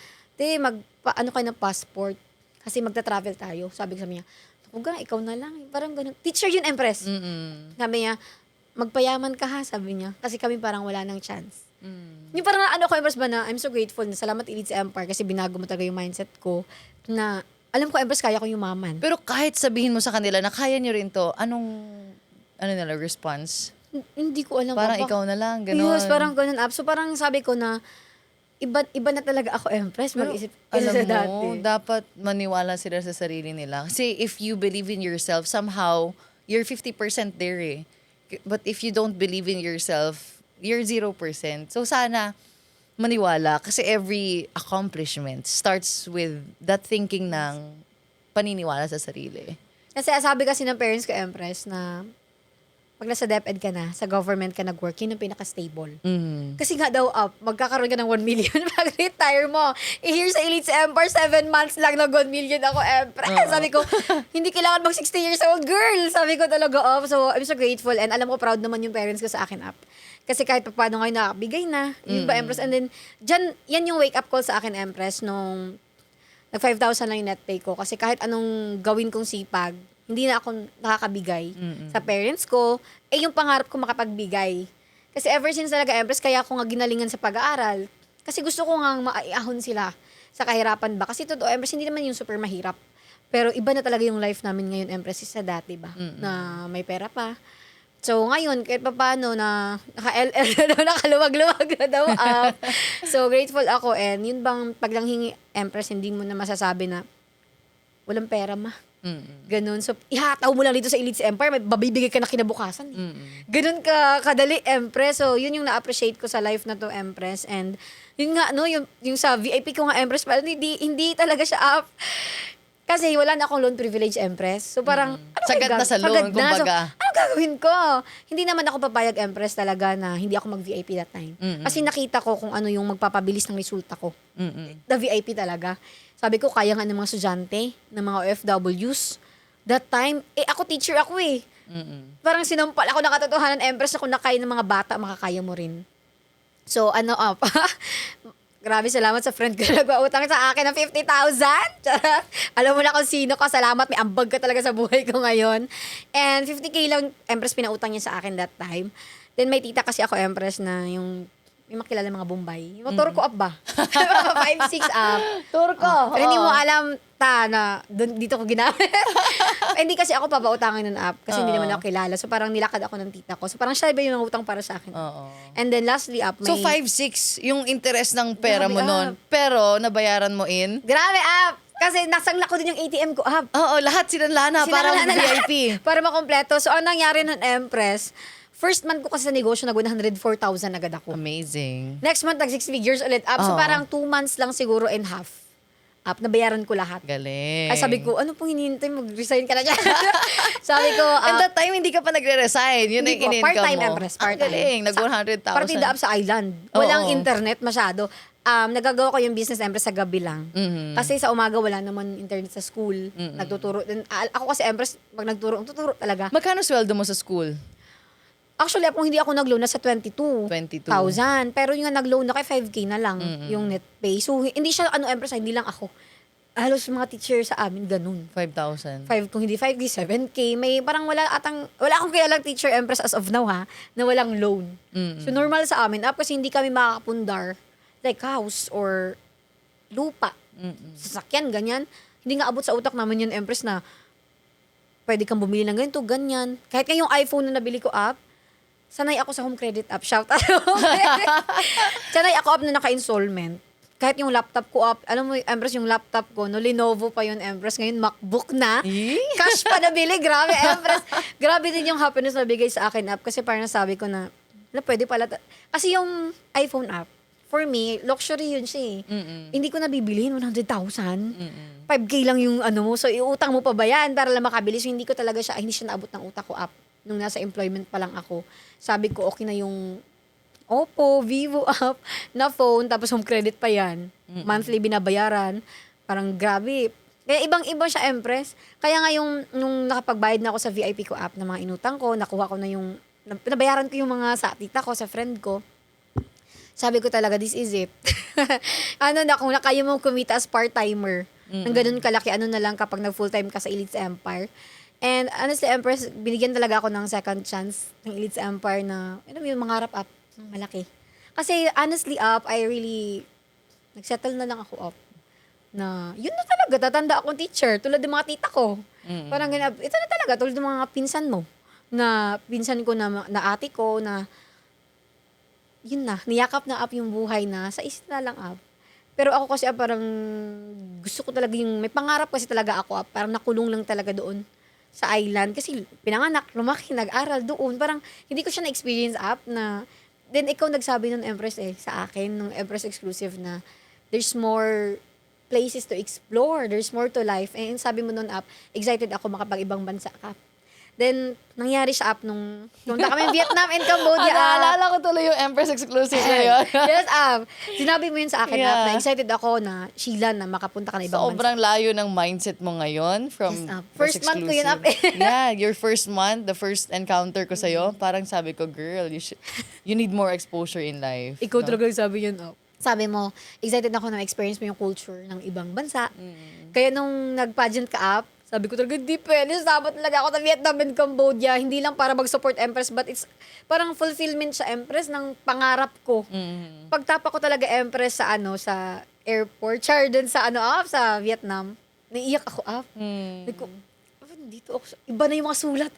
[SPEAKER 3] ano kayo ng passport? Kasi magta-travel tayo. Sabi ko sa niya, huwag ikaw na lang. Parang ganun. Teacher yun, Empress. Sabi niya, magpayaman ka ha, sabi niya. Kasi kami parang wala nang chance. Yung parang ano ko, Empress ba na, I'm so grateful na salamat Elites Empire kasi binago mo talaga yung mindset ko na, alam ko, Empress, kaya ko yumaman.
[SPEAKER 2] Pero kahit sabihin mo sa kanila na kaya nyo rin to, anong nila, response?
[SPEAKER 3] Hindi ko alam.
[SPEAKER 2] Parang ikaw na lang, gano'n.
[SPEAKER 3] Yes, parang ganun up. So parang sabi ko na, iba na talaga ako, Empress.
[SPEAKER 2] Pero
[SPEAKER 3] Mag-isip
[SPEAKER 2] alam
[SPEAKER 3] sa
[SPEAKER 2] mo,
[SPEAKER 3] dati.
[SPEAKER 2] dapat maniwala sila sa sarili nila. Kasi if you believe in yourself, somehow, you're 50% there eh. But if you don't believe in yourself, you're 0%. So sana, maniwala. Kasi every accomplishment starts with that thinking ng paniniwala sa sarili.
[SPEAKER 3] Kasi sabi kasi ng parents ko, Empress, na pag nasa DepEd ka na, sa government ka nag-work, yun ang pinaka-stable. Kasi nga daw, magkakaroon ka ng 1 million pag retire mo. Here sa Elites Empire, 7 months lang nag 1 million ako, Empress. Sabi ko, hindi kailangan mag 60 years old, girl. Sabi ko talaga, So, I'm so grateful. And alam ko, proud naman yung parents ko sa akin, Kasi kahit pa paano ngayon nakabigay na. Yun ba, Empress? And then, yan yung wake-up call sa akin, Empress, nung nag 5,000 lang yung net pay ko. Kasi kahit anong gawin kong sipag, hindi na ako nakakabigay sa parents ko. Yung pangarap ko makapagbigay. Kasi ever since talaga, Empress, kaya ako nga ginalingan sa pag-aaral. Kasi gusto ko nga maiahon sila sa kahirapan ba. Kasi totoo, Empress, hindi naman yung super mahirap. Pero iba na talaga yung life namin ngayon, Empress, sa dati ba? Na may pera pa. So, ngayon, kahit pa paano na naka-LL na daw, nakaluwag-luwag na daw. So, grateful ako. And yun bang paglanghingi, Empress, hindi mo na masasabi na walang pera, ma. Ganun. So, ihataw mo lang dito sa Elites Empire, may babibigay ka na kinabukasan. Ganun kadali, Empress. So, yun yung na-appreciate ko sa life na to, Empress. And yun nga, yung sa VIP ko nga, Empress, parang hindi talaga siya up. Kasi wala na akong loan privilege, Empress. So, parang,
[SPEAKER 2] Sagad na sa loan, kumbaga.
[SPEAKER 3] So, ano gagawin ko? Hindi naman ako papayag, Empress, talaga na hindi ako mag-VIP that time. Kasi nakita ko kung ano yung magpapabilis ng resulta ko. The VIP talaga. Sabi ko, kaya nga ng mga estudyante, ng mga OFWs. That time, ako teacher ako eh. Parang sinampal ako ng katotohanan, Empress, na kung nakaya ng mga bata, makakaya mo rin. So, grabe, salamat sa friend ko na nagpautang sa akin ng 50,000. Alam mo na kung sino ka. Salamat, may ambag ka talaga sa buhay ko ngayon. And 50K lang, Empress, pinautang niya sa akin that time. Then may tita kasi ako, Empress, na may makilala mga Bombay. Yung tour ko up ba? 5-6 up.
[SPEAKER 2] Tour ko.
[SPEAKER 3] Pero hindi mo alam na dito ko ginamit. Hindi kasi ako papautangin nun up kasi hindi naman ako kilala. So parang nilakad ako ng tita ko. So parang siya ba yung utang para sa akin. And then lastly up, may...
[SPEAKER 2] So 5-6 yung interest ng pera mo
[SPEAKER 3] Grabe,
[SPEAKER 2] nun. Pero nabayaran mo in?
[SPEAKER 3] Grabe up! Kasi nasangla ko din yung ATM ko up.
[SPEAKER 2] Oo, lahat sinanla na para
[SPEAKER 3] Sinanla na
[SPEAKER 2] VIP.
[SPEAKER 3] Para makompleto. So ang nangyari nun, Empress, first month ko kasi sa negosyo, nag 104,000 agad ako.
[SPEAKER 2] Amazing.
[SPEAKER 3] Next month, nag 6 figures ulit up. So parang 2 months lang siguro and half up. Nabayaran ko lahat.
[SPEAKER 2] Galing.
[SPEAKER 3] Ay, sabi ko, ano pong hinihintay? Mag-resign ka na dyan. Sabi ko,
[SPEAKER 2] And that time, hindi ka pa nagre-resign. Yun
[SPEAKER 3] hindi
[SPEAKER 2] yung
[SPEAKER 3] po,
[SPEAKER 2] in-income
[SPEAKER 3] part-time,
[SPEAKER 2] mo.
[SPEAKER 3] Empress,
[SPEAKER 2] Ang
[SPEAKER 3] part-time.
[SPEAKER 2] galing. Nag 100,000.
[SPEAKER 3] Partida up sa island. Walang
[SPEAKER 2] Oo.
[SPEAKER 3] internet masyado. Nagagawa ko yung business, Empress, sa gabi lang. Kasi sa umaga, wala naman internet sa school. Nagtuturo. Ako kasi, Empress, pag nagturo, tuturo talaga.
[SPEAKER 2] Magkano sweldo mo sa school?
[SPEAKER 3] Actually, kung hindi ako nag-loan, nasa 22,000. Pero yung nag-loan na kay 5K na lang yung net pay. So, hindi siya, Empress, hindi lang ako. Halos mga teacher sa amin, ganun.
[SPEAKER 2] 5,000.
[SPEAKER 3] Kung hindi 5K, 7K. May parang wala akong kilalang teacher, Empress, as of now ha, na walang loan. So, normal sa amin. Kasi hindi kami makakapundar, like house or lupa. Sasakyan, ganyan. Hindi nga abot sa utak namin yun, Empress, na pwede kang bumili ng ganito, ganyan. Kahit nga yung iPhone na nabili ko sanay ako sa home credit app. Shout out. Sanay ako na naka-installment. Kahit yung laptop ko alam mo, Empress, yung laptop ko, Lenovo pa yun, Empress. Ngayon, MacBook na. Cash pa nabili. Grabe, Empress. Grabe din yung happiness na bigay sa akin kasi parang sabi ko na pwede pala. Kasi yung iPhone app, for me, luxury yun siya eh. Hindi ko nabibilihin 100,000. 5K lang yung mo. So, iutang mo pa ba yan para lang makabili? So, hindi siya naabot ng utak ko app nung nasa employment pa lang ako. Sabi ko, okay na yung Oppo, Vivo app na phone, tapos home credit pa yan. Monthly binabayaran. Parang grabe. Kaya ibang-iba siya, Empress. Kaya nga nung nakapagbayad na ako sa VIP ko app na mga inutang ko, nakuha ko na nabayaran ko yung mga sa tita ko, sa friend ko. Sabi ko talaga, this is it. Kung kaya mo kumita as part-timer, ng ganun kalaki, na lang kapag nag-full-time ka sa Elites Empire. And honestly, Empress, binigyan talaga ako ng second chance ng Elites Empire na, yung mangarap up, malaki. Kasi honestly I really, nagsettle na lang ako up. Na, yun na talaga, tatanda akong teacher, tulad ng mga tita ko. Parang ganyan, ito na talaga, tulad ng mga pinsan mo. Na pinsan ko na ate ko, na, yun na, niyakap na up yung buhay na, sa isip na lang up. Pero ako kasi parang, gusto ko talaga may pangarap kasi talaga ako up, parang nakulong lang talaga doon sa island. Kasi pinanganak, lumaki, nag-aral doon. Parang hindi ko siya na-experience up na, then ikaw nagsabi nun, Empress sa akin, nung Empress Exclusive na, there's more places to explore. There's more to life. And sabi mo nun, Ap, excited ako makapag-ibang bansa ka. Then, nangyari siya, Ap, nung punta kami Vietnam and Cambodia.
[SPEAKER 2] Naalala ko tuloy yung Empress exclusive na yun.
[SPEAKER 3] Yes, sinabi mo yun sa akin,
[SPEAKER 2] Yeah.
[SPEAKER 3] na excited ako na, Sheila, na makapunta ka na ibang bansa.
[SPEAKER 2] Sobrang layo ng mindset mo ngayon from
[SPEAKER 3] Yes,
[SPEAKER 2] Press
[SPEAKER 3] first month ko yun,
[SPEAKER 2] Exclusive. Yeah, your first month, the first encounter ko sa'yo, parang sabi ko, girl, you need more exposure in life.
[SPEAKER 3] Ikaw
[SPEAKER 2] no?
[SPEAKER 3] talaga yung sabi yun, Sabi mo, excited ako na experience mo yung culture ng ibang bansa. Kaya nung nag-pageant ka, sabi ko talaga, di pwede. Sasama talaga ako sa Vietnam and Cambodia. Hindi lang para mag-support Empress, but it's parang fulfillment sa Empress ng pangarap ko. Pagtapa ko talaga Empress sa sa airport, dun sa sa Vietnam. Naiiyak ako, Sabi ko, dito ako, iba na yung mga sulat.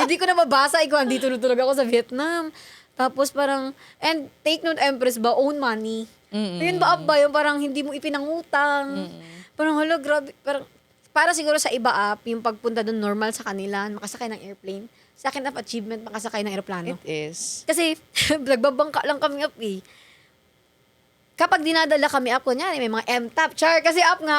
[SPEAKER 3] Hindi ko na mabasa. Ikaw, dito na talaga ako sa Vietnam. Tapos parang, and take note, Empress ba, own money. Yun ba, ba, yung parang hindi mo ipinangutang. Parang, hala, grabe. Parang, para siguro sa iba, yung pagpunta doon normal sa kanila, makasakay ng airplane. Sa akin, achievement, makasakay ng aeroplano.
[SPEAKER 2] It is.
[SPEAKER 3] Kasi, nagbabangka lang kami, Kapag dinadala kami, kunyari, may mga MTAP, Kasi, nga,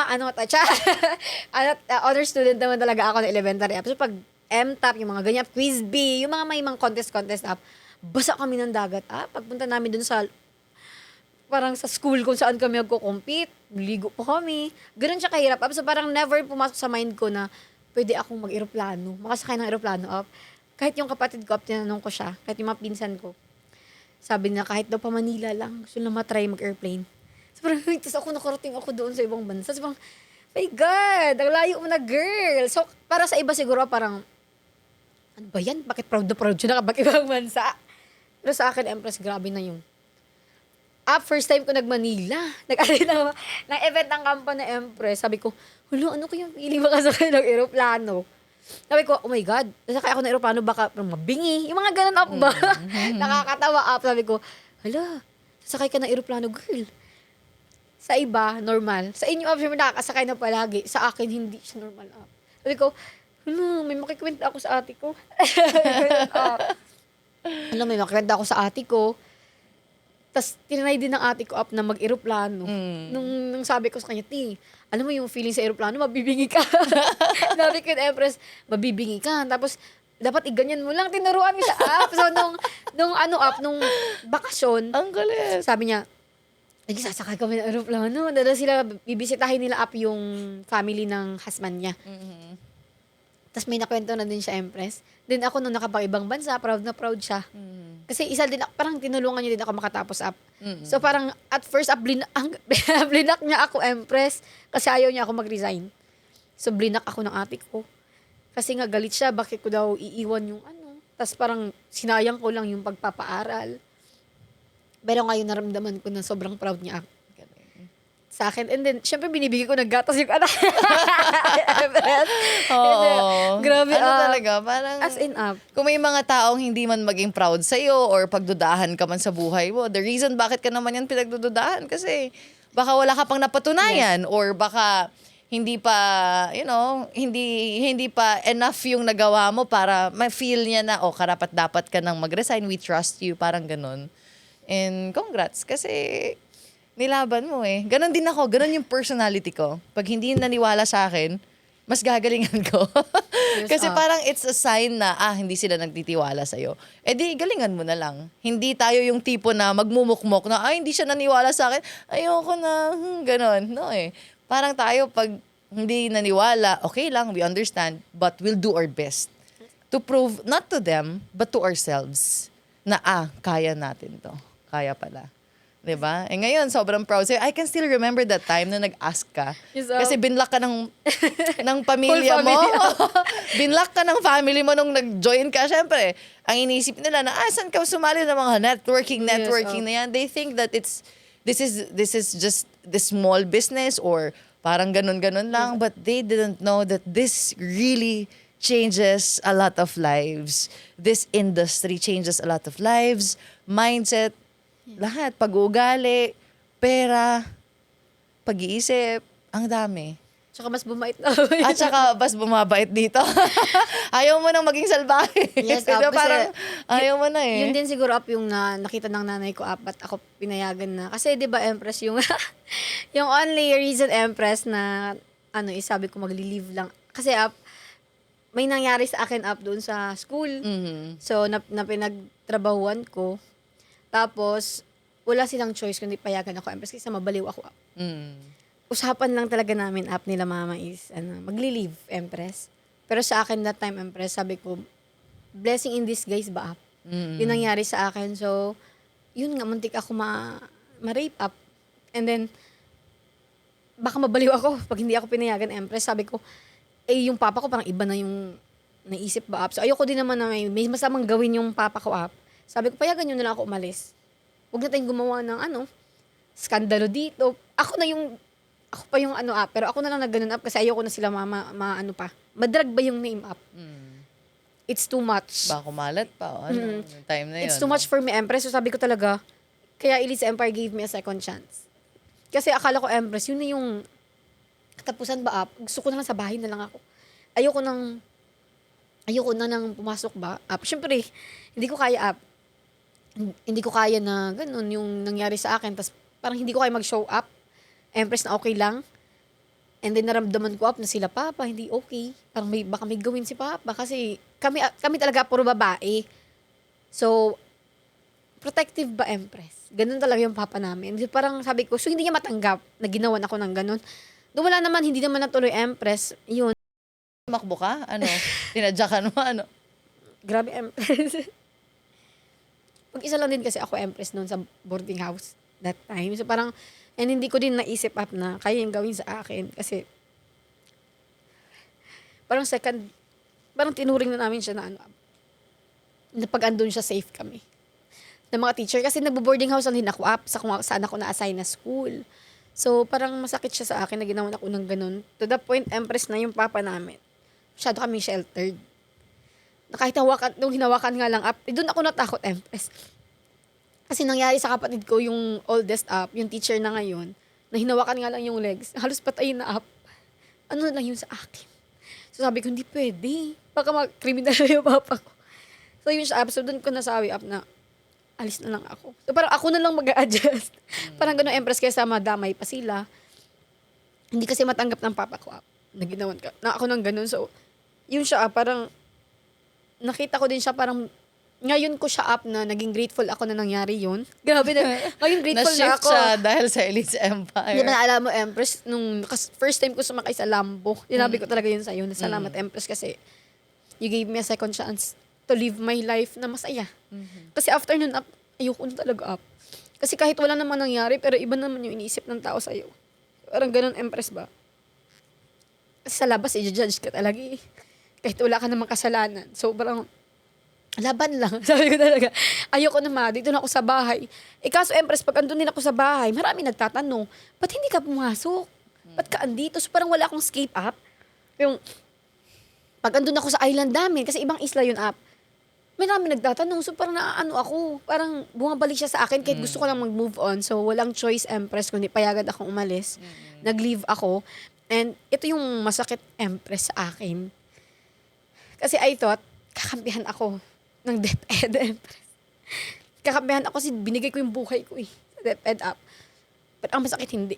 [SPEAKER 3] honor student naman talaga ako ng elementary, So, pag MTAP, yung mga ganyan, quiz B, yung mga may mga contest, basa kami ng dagat, Pagpunta namin doon sa parang sa school kung saan kami magko-compete, ligo po kami. Ganun siya kahirap. So parang never pumasok sa mind ko na pwede akong mag-aeroplano, makasakay ng aeroplano. Kahit yung kapatid ko, tinanong ko siya, kahit yung mga pinsan ko, sabi niya kahit daw pa Manila lang, gusto na matry mag-airplane. So parang, tapos ako nakarating ako doon sa ibang bansa. So parang, my God, ang layo mo na, girl. So para sa iba siguro parang, ano ba yan? Bakit proud na proud siya nakapag-ibang bansa? Pero sa akin, Empress, grabe na yung first time ko nag-Manila. Nag-ari ng event ng kampa na Empress. Sabi ko, ano ko yung feeling makasakay ng aeroplano? Sabi ko, oh my God, nasakay ako ng aeroplano, baka mabingi. Yung mga ganun ba? Nakakatawa Sabi ko, sasakay ka ng aeroplano, girl. Sa iba, normal. Sa inyo, syempre nakakasakay na palagi. Sa akin, hindi siya normal Sabi ko, may makikwenta ako sa ate ko. May makikwenta ako sa ate ko. Tapos, tinanay din ng ate ko na mag-aeroplano. Nung sabi ko sa kanya, alam mo yung feeling sa aeroplano, mabibingi ka. Sabi ko, Empress, mabibingi ka. Tapos, dapat iganyan mo lang. Tinuruan mo sa So, nung bakasyon,
[SPEAKER 2] Ang galit.
[SPEAKER 3] sabi niya, sasakay kami ng aeroplano. Dala sila, bibisitahin nila yung family ng husband niya. Tapos may nakwento na din siya, Empress. Then ako nung nakapag-ibang bansa, proud na proud siya. Kasi isa din, parang tinulungan niya din ako makatapos So parang at first, blinak niya ako, Empress, kasi ayaw niya ako mag-resign. So blinak ako ng ate ko. Kasi nga galit siya, bakit ko daw iiwan yung Tapos parang sinayang ko lang yung pagpapaaral. Pero ngayon naramdaman ko na sobrang proud niya ako sa akin. And then, syempre, binibigay ko ng gatas yung anak.
[SPEAKER 2] Oo.
[SPEAKER 3] Grabe,
[SPEAKER 2] talaga, parang,
[SPEAKER 3] as in,
[SPEAKER 2] kung may mga taong hindi man maging proud sa'yo or pagdudahan ka man sa buhay mo, the reason bakit ka naman yan pinagdududahan kasi baka wala ka pang napatunayan or baka hindi pa, hindi pa enough yung nagawa mo para ma-feel niya na, karapat-dapat ka nang mag-resign, we trust you, parang ganun. And congrats, kasi nilaban mo Ganon din ako. Ganon yung personality ko. Pag hindi naniwala sa akin, mas gagalingan ko. Kasi parang it's a sign na, hindi sila nagtitiwala sa'yo. Di, galingan mo na lang. Hindi tayo yung tipo na magmumukmok na, hindi siya naniwala sa akin. Ayoko na, ganon. No Parang tayo, pag hindi naniwala, okay lang, we understand, but we'll do our best to prove, not to them, but to ourselves, na, kaya natin to. Kaya pala. Diba? Ngayon, sobrang proud sa'yo. I can still remember that time na nag-ask ka.
[SPEAKER 3] Yes,
[SPEAKER 2] Kasi binlock ka ng pamilya mo. Binlock ka ng family mo nung nag-join ka. Siyempre, ang inisip nila na, saan ka sumali ng mga networking na yan. They think that this is just this small business or parang ganun-ganun lang. But they didn't know that this really changes a lot of lives. This industry changes a lot of lives, mindset, lahat, pag-uugali, pera, pag-iisip, ang dami.
[SPEAKER 3] Tsaka mas bumait na ako.
[SPEAKER 2] At saka, bas bumabait dito. Ayaw mo nang maging salbahe.
[SPEAKER 3] Yes,
[SPEAKER 2] Di ba,
[SPEAKER 3] kasi
[SPEAKER 2] parang ayaw mo na eh.
[SPEAKER 3] Yun din siguro up yung nakita ng nanay ko up at ako pinayagan na. Kasi 'di ba Empress yung yung only reason Empress na sabi ko magli-leave lang. Kasi up may nangyari sa akin up doon sa school.
[SPEAKER 2] Mhm.
[SPEAKER 3] So na pinagtrabahuan ko. Tapos wala silang choice kundi payagan ako Empress kasi mabaliw ako up.
[SPEAKER 2] Mm.
[SPEAKER 3] Usapan lang talaga namin up nila mama is magli-leave Empress. Pero sa akin that time Empress sabi ko blessing in disguise ba up?
[SPEAKER 2] Mm.
[SPEAKER 3] Yun nangyari sa akin. So, yun nga, muntik ako ma-rape up. And then, baka mabaliw ako pag hindi ako pinayagan, Empress. Sabi ko, yung papa ko parang iba na yung naisip ba up. So, ayoko din naman na may masamang gawin yung papa ko up. Sabi ko, payagan nyo na lang ako umalis. Huwag na tayong gumawa ng skandalo dito. Ako pa yung up. Pero ako na lang nag-ganun up kasi ayoko na sila madrag ba yung name up?
[SPEAKER 2] Mm.
[SPEAKER 3] It's too much.
[SPEAKER 2] Baka kumalat pa. O, ano, yung time na yun.
[SPEAKER 3] It's too much for me, Empress. So sabi ko talaga, kaya Elise Empire gave me a second chance. Kasi akala ko, Empress, yun na yung katapusan ba up? Gusto ko na lang sa bahay na lang ako. Ayoko na nang pumasok ba up. Siyempre, hindi ko kaya up. Hindi ko kaya na ganun yung nangyari sa akin. Tapos parang hindi ko kaya mag-show up. Empress na okay lang. And then naramdaman ko up na sila papa, hindi okay. Parang baka may gawin si papa. Kasi kami talaga puro babae. So, protective ba, Empress? Ganun talaga yung papa namin. Parang sabi ko, so hindi niya matanggap na ginawan ako ng ganun. Doon wala naman, hindi naman natuloy, Empress. Yun.
[SPEAKER 2] Makbo ka? Ano? Tinadyakan mo? Ano?
[SPEAKER 3] Grabe, Empress. Pag-isa lang din kasi ako, Empress, noon sa boarding house that time. So parang, and hindi ko din naisip up na kaya yung gawin sa akin. Kasi, parang tinuring na namin siya na na pag andun siya, safe kami. Na mga teacher. Kasi nagbo-boarding house lang din ako up sa kung saan ako na-assign na school. So, parang masakit siya sa akin na ginawa ako ng ganun. To the point, Empress, na yung papa namin, masyado kami sheltered. Na kahit nung hinawakan nga lang up, doon ako natakot, Empress. Kasi nangyari sa kapatid ko, yung oldest up, yung teacher na ngayon, na hinawakan nga lang yung legs, halos patay na up. Ano na lang yun sa akin? So sabi ko, hindi pwede. Baka mag-criminal na yung papa ko. So yun siya up. So doon ko nasabi up na, alis na lang ako. So parang ako na lang mag-a-adjust. Parang gano'n, Empress, kaysa madamay pa sila. Hindi kasi matanggap ng papa ko up. Na ginawan ka. Na ako nang gano'n. So, yun siya up. Parang, nakita ko din siya parang, ngayon ko siya up na naging grateful ako na nangyari yun. Grabe na. Ngayon grateful na
[SPEAKER 2] Na-shift
[SPEAKER 3] ako.
[SPEAKER 2] siya dahil sa Elite Empire.
[SPEAKER 3] Di ba naalala mo, Empress, nung first time ko sumakay sa Lambo, sinabi ko talaga yun sa'yo. Salamat, Empress, kasi you gave me a second chance to live my life na masaya. Kasi after nun up, ayoko na talaga up. Kasi kahit wala naman nangyari, pero iba naman yung iniisip ng tao sa'yo. Parang ganun, Empress ba? Kasi sa labas, i-judge ka talaga eh. Kahit wala ka namang kasalanan. So, parang, laban lang. Sabi ko talaga, ayoko na dito na ako sa bahay. Kaso, Empress, pag andun din ako sa bahay, marami nagtatanong, ba't hindi ka pumasok? Ba't ka andito? So, parang wala akong escape up. Yung, pag andun ako sa island namin, kasi ibang isla yun up, may namin nagtatanong. So, parang ako. Parang bumabalik siya sa akin kahit gusto ko lang mag-move on. So, walang choice, Empress, kundi payagan akong umalis. Nag-leave ako. And ito yung masakit, Empress, sa akin. Kasi I thought, kakampihan ako ng DepEd, Empress. Kakampihan ako kasi binigay ko yung buhay ko sa DepEd up. Pero ang masakit, hindi.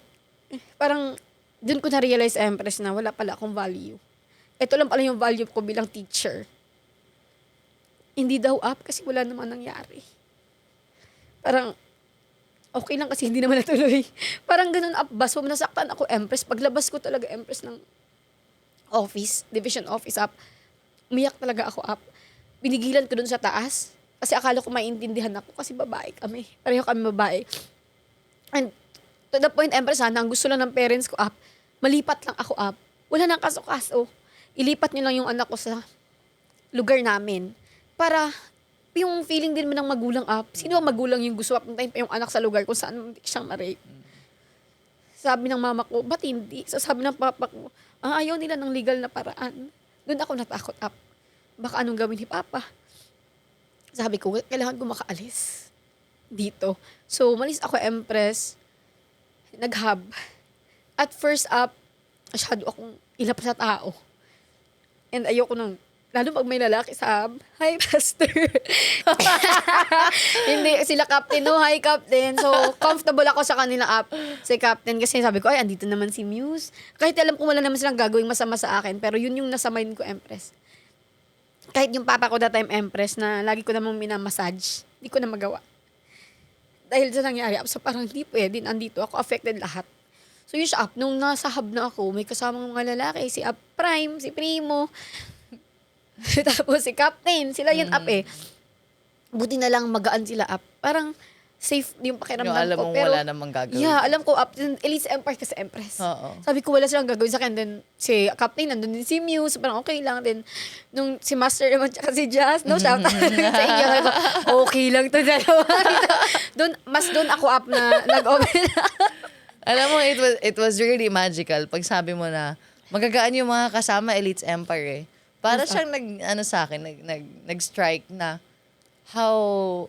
[SPEAKER 3] Parang, dun ko na-realize, Empress, na wala pala akong value. Ito lang pala yung value ko bilang teacher. Hindi daw up kasi wala naman nangyari. Parang, okay lang kasi hindi naman natuloy. Parang ganun up ba? So, nasaktan ako, Empress. Paglabas ko talaga, Empress, ng office, division office up, umiyak talaga ako up. Binigilan ko dun sa taas. Kasi akala ko maintindihan ako kasi babae kami. Pareho kami babae. And to the point, Empress, ang gusto lang ng parents ko up, malipat lang ako up. Wala nang kaso-kaso. Ilipat niyo lang yung anak ko sa lugar namin. Para yung feeling din mo ng magulang up. Sino ang magulang yung gusto papuntahin pa yung anak sa lugar kung saan hindi siyang ma-rape? Sabi ng mama ko, ba't hindi? So sabi ng papa ko, ayaw nila ng legal na paraan. Doon ako natakot up. Baka anong gawin ni papa? Sabi ko, kailangan ko makaalis dito. So, malis ako, Empress. Nag-hub. At first up, masyado akong ilap sa tao. And ayoko nung, lalo pag may lalaki sa hi, pastor. Hindi, sila captain, no, hi, captain. So, comfortable ako sa kanila si captain. Kasi sabi ko, ay, andito naman si Muse. Kahit alam ko wala naman silang gagawing masama sa akin, pero yun yung nasa mind ko, Empress. Kahit yung papa ko that time, Empress, na lagi ko namang minamassage, hindi ko na magawa. Dahil sa nangyari, so parang hindi pwede, nandito ako, affected lahat. So yun siya, nung nasa hub na ako, may kasamang mga lalaki, si Prime, si Primo, tapos si Captain, sila yun eh. Buti na lang magaan sila Parang safe yung pakiramdam
[SPEAKER 2] Yung alam
[SPEAKER 3] ko.
[SPEAKER 2] mong
[SPEAKER 3] Pero,
[SPEAKER 2] wala namang gagawin.
[SPEAKER 3] yeah, alam ko Elite Empire kasi Empress.
[SPEAKER 2] Oo.
[SPEAKER 3] Sabi ko wala silang gagawin sa akin. Then si Captain, nandun din si Muse, parang okay lang. Then nung si Master naman tsaka si Jazz, no, shout out sa inyo. Sabi ko, okay lang to dalawa. Doon ako na nag-open.
[SPEAKER 2] Alam mo, it was really magical pag sabi mo na magagaan yung mga kasama Elite's Empire eh. Para siyang sa akin, nag-strike na how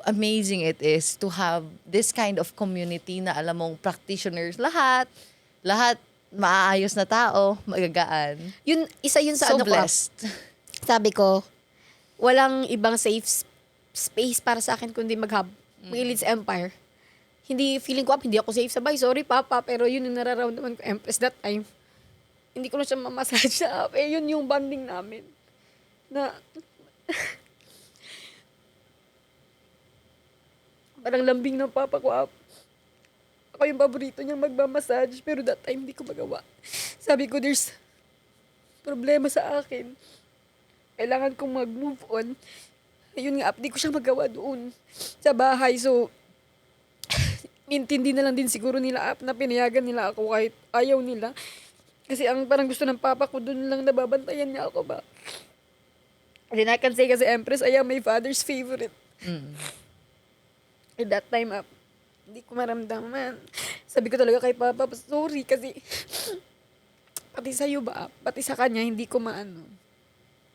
[SPEAKER 2] amazing it is to have this kind of community na alam mong practitioners, lahat maaayos na tao, magagaan.
[SPEAKER 3] Isa yun sa
[SPEAKER 2] So
[SPEAKER 3] ano
[SPEAKER 2] blessed.
[SPEAKER 3] ko. Sabi ko, walang ibang safe space para sa akin kundi mag-hub. Mag-Elite's Empire. Hindi, feeling ko hindi ako safe sabay. Sorry, Papa, pero yun yung nararamdaman ko, Empress, that time. Hindi ko na siya mamassage sa yun yung bonding namin. Na, parang lambing ng Papa ko, Ako yung paborito niyang magmamassage, pero that time hindi ko magawa. Sabi ko, there's problema sa akin. Kailangan kong mag-move on. Ayun nga, hindi ko siya magawa doon sa bahay. So, intindi na lang din siguro nila na pinayagan nila ako kahit ayaw nila. Kasi ang parang gusto ng papa ko, doon lang nababantayan niya ako ba. And then I can say kasi Empress, I am my father's favorite. At that time, hindi ko maramdaman. Sabi ko talaga kay papa, sorry kasi pati sa'yo ba, pati sa kanya, hindi ko maano.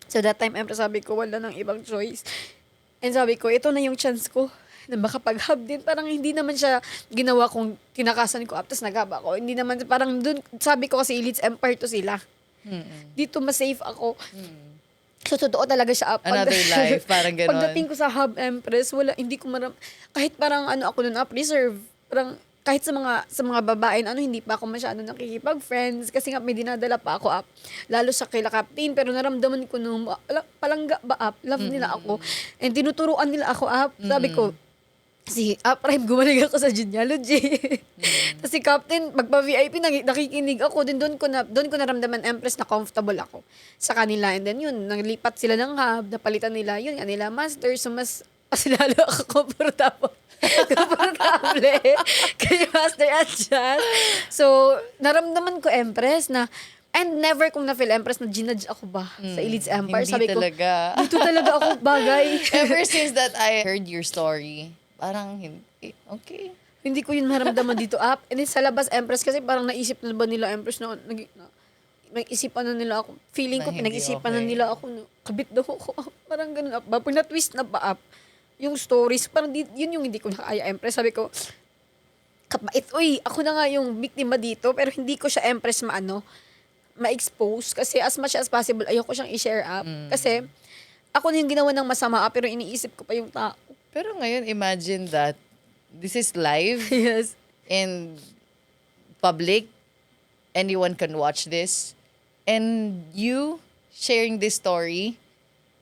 [SPEAKER 3] So that time, Empress, sabi ko, wala nang ibang choice. And sabi ko, ito na yung chance ko na makapag-hub din. Parang hindi naman siya ginawa kong tinakasan ko tapos nag-hub ako. Hindi naman, parang dun, sabi ko kasi Elite's Empire to sila. Dito mas safe ako. So, totoo talaga siya.
[SPEAKER 2] Another life, parang gano'n.
[SPEAKER 3] Pagdating ko sa hub, Empress, hindi ko kahit parang ako nun reserve. Parang, kahit sa mga babae, hindi pa ako masyado nakikipag-friends kasi nga may dinadala pa ako lalo sa kila Captain, pero naramdaman ko nung palangga ba love nila ako, and tinuturuan nila ako sabi ko, si Prime, gumaling ako sa genealogy. Tapos si Captain, magpa-VIP, nakikinig ako, din doon ko naramdaman, Empress, na comfortable ako sa kanila, and then yun, naglipat sila ng hub, napalitan nila, yun nga nila, Master, so mas lalo ako comfortable kay Master at Jazz. So, naramdaman ko, Empress, na and never kong na-feel, Empress, na ginudge ako ba sa Elite's Empire.
[SPEAKER 2] Hindi
[SPEAKER 3] Sabi ko,
[SPEAKER 2] talaga.
[SPEAKER 3] dito talaga ako bagay.
[SPEAKER 2] Ever since that I heard your story, parang hindi, okay.
[SPEAKER 3] Hindi ko yun maramdaman dito And then, sa labas, Empress, kasi parang naisip na ba nila, Empress, na nag-isipan na nila ako. Feeling ko,
[SPEAKER 2] Na hindi
[SPEAKER 3] pinag-isipan na
[SPEAKER 2] okay.
[SPEAKER 3] nila ako. Kabit daw ako. Parang ganun. Pag na-twist na ba yung stories, parang yun yung hindi ko nakaya, Empress. Sabi ko, kapait, ako na nga yung biktima dito, pero hindi ko siya, Empress, ma-expose. Kasi as much as possible, ayoko siyang i-share Kasi, ako na yung ginawa ng masama pero iniisip ko pa yung tao.
[SPEAKER 2] Pero ngayon, imagine that this is live
[SPEAKER 3] Yes.
[SPEAKER 2] and public, anyone can watch this, and you sharing this story,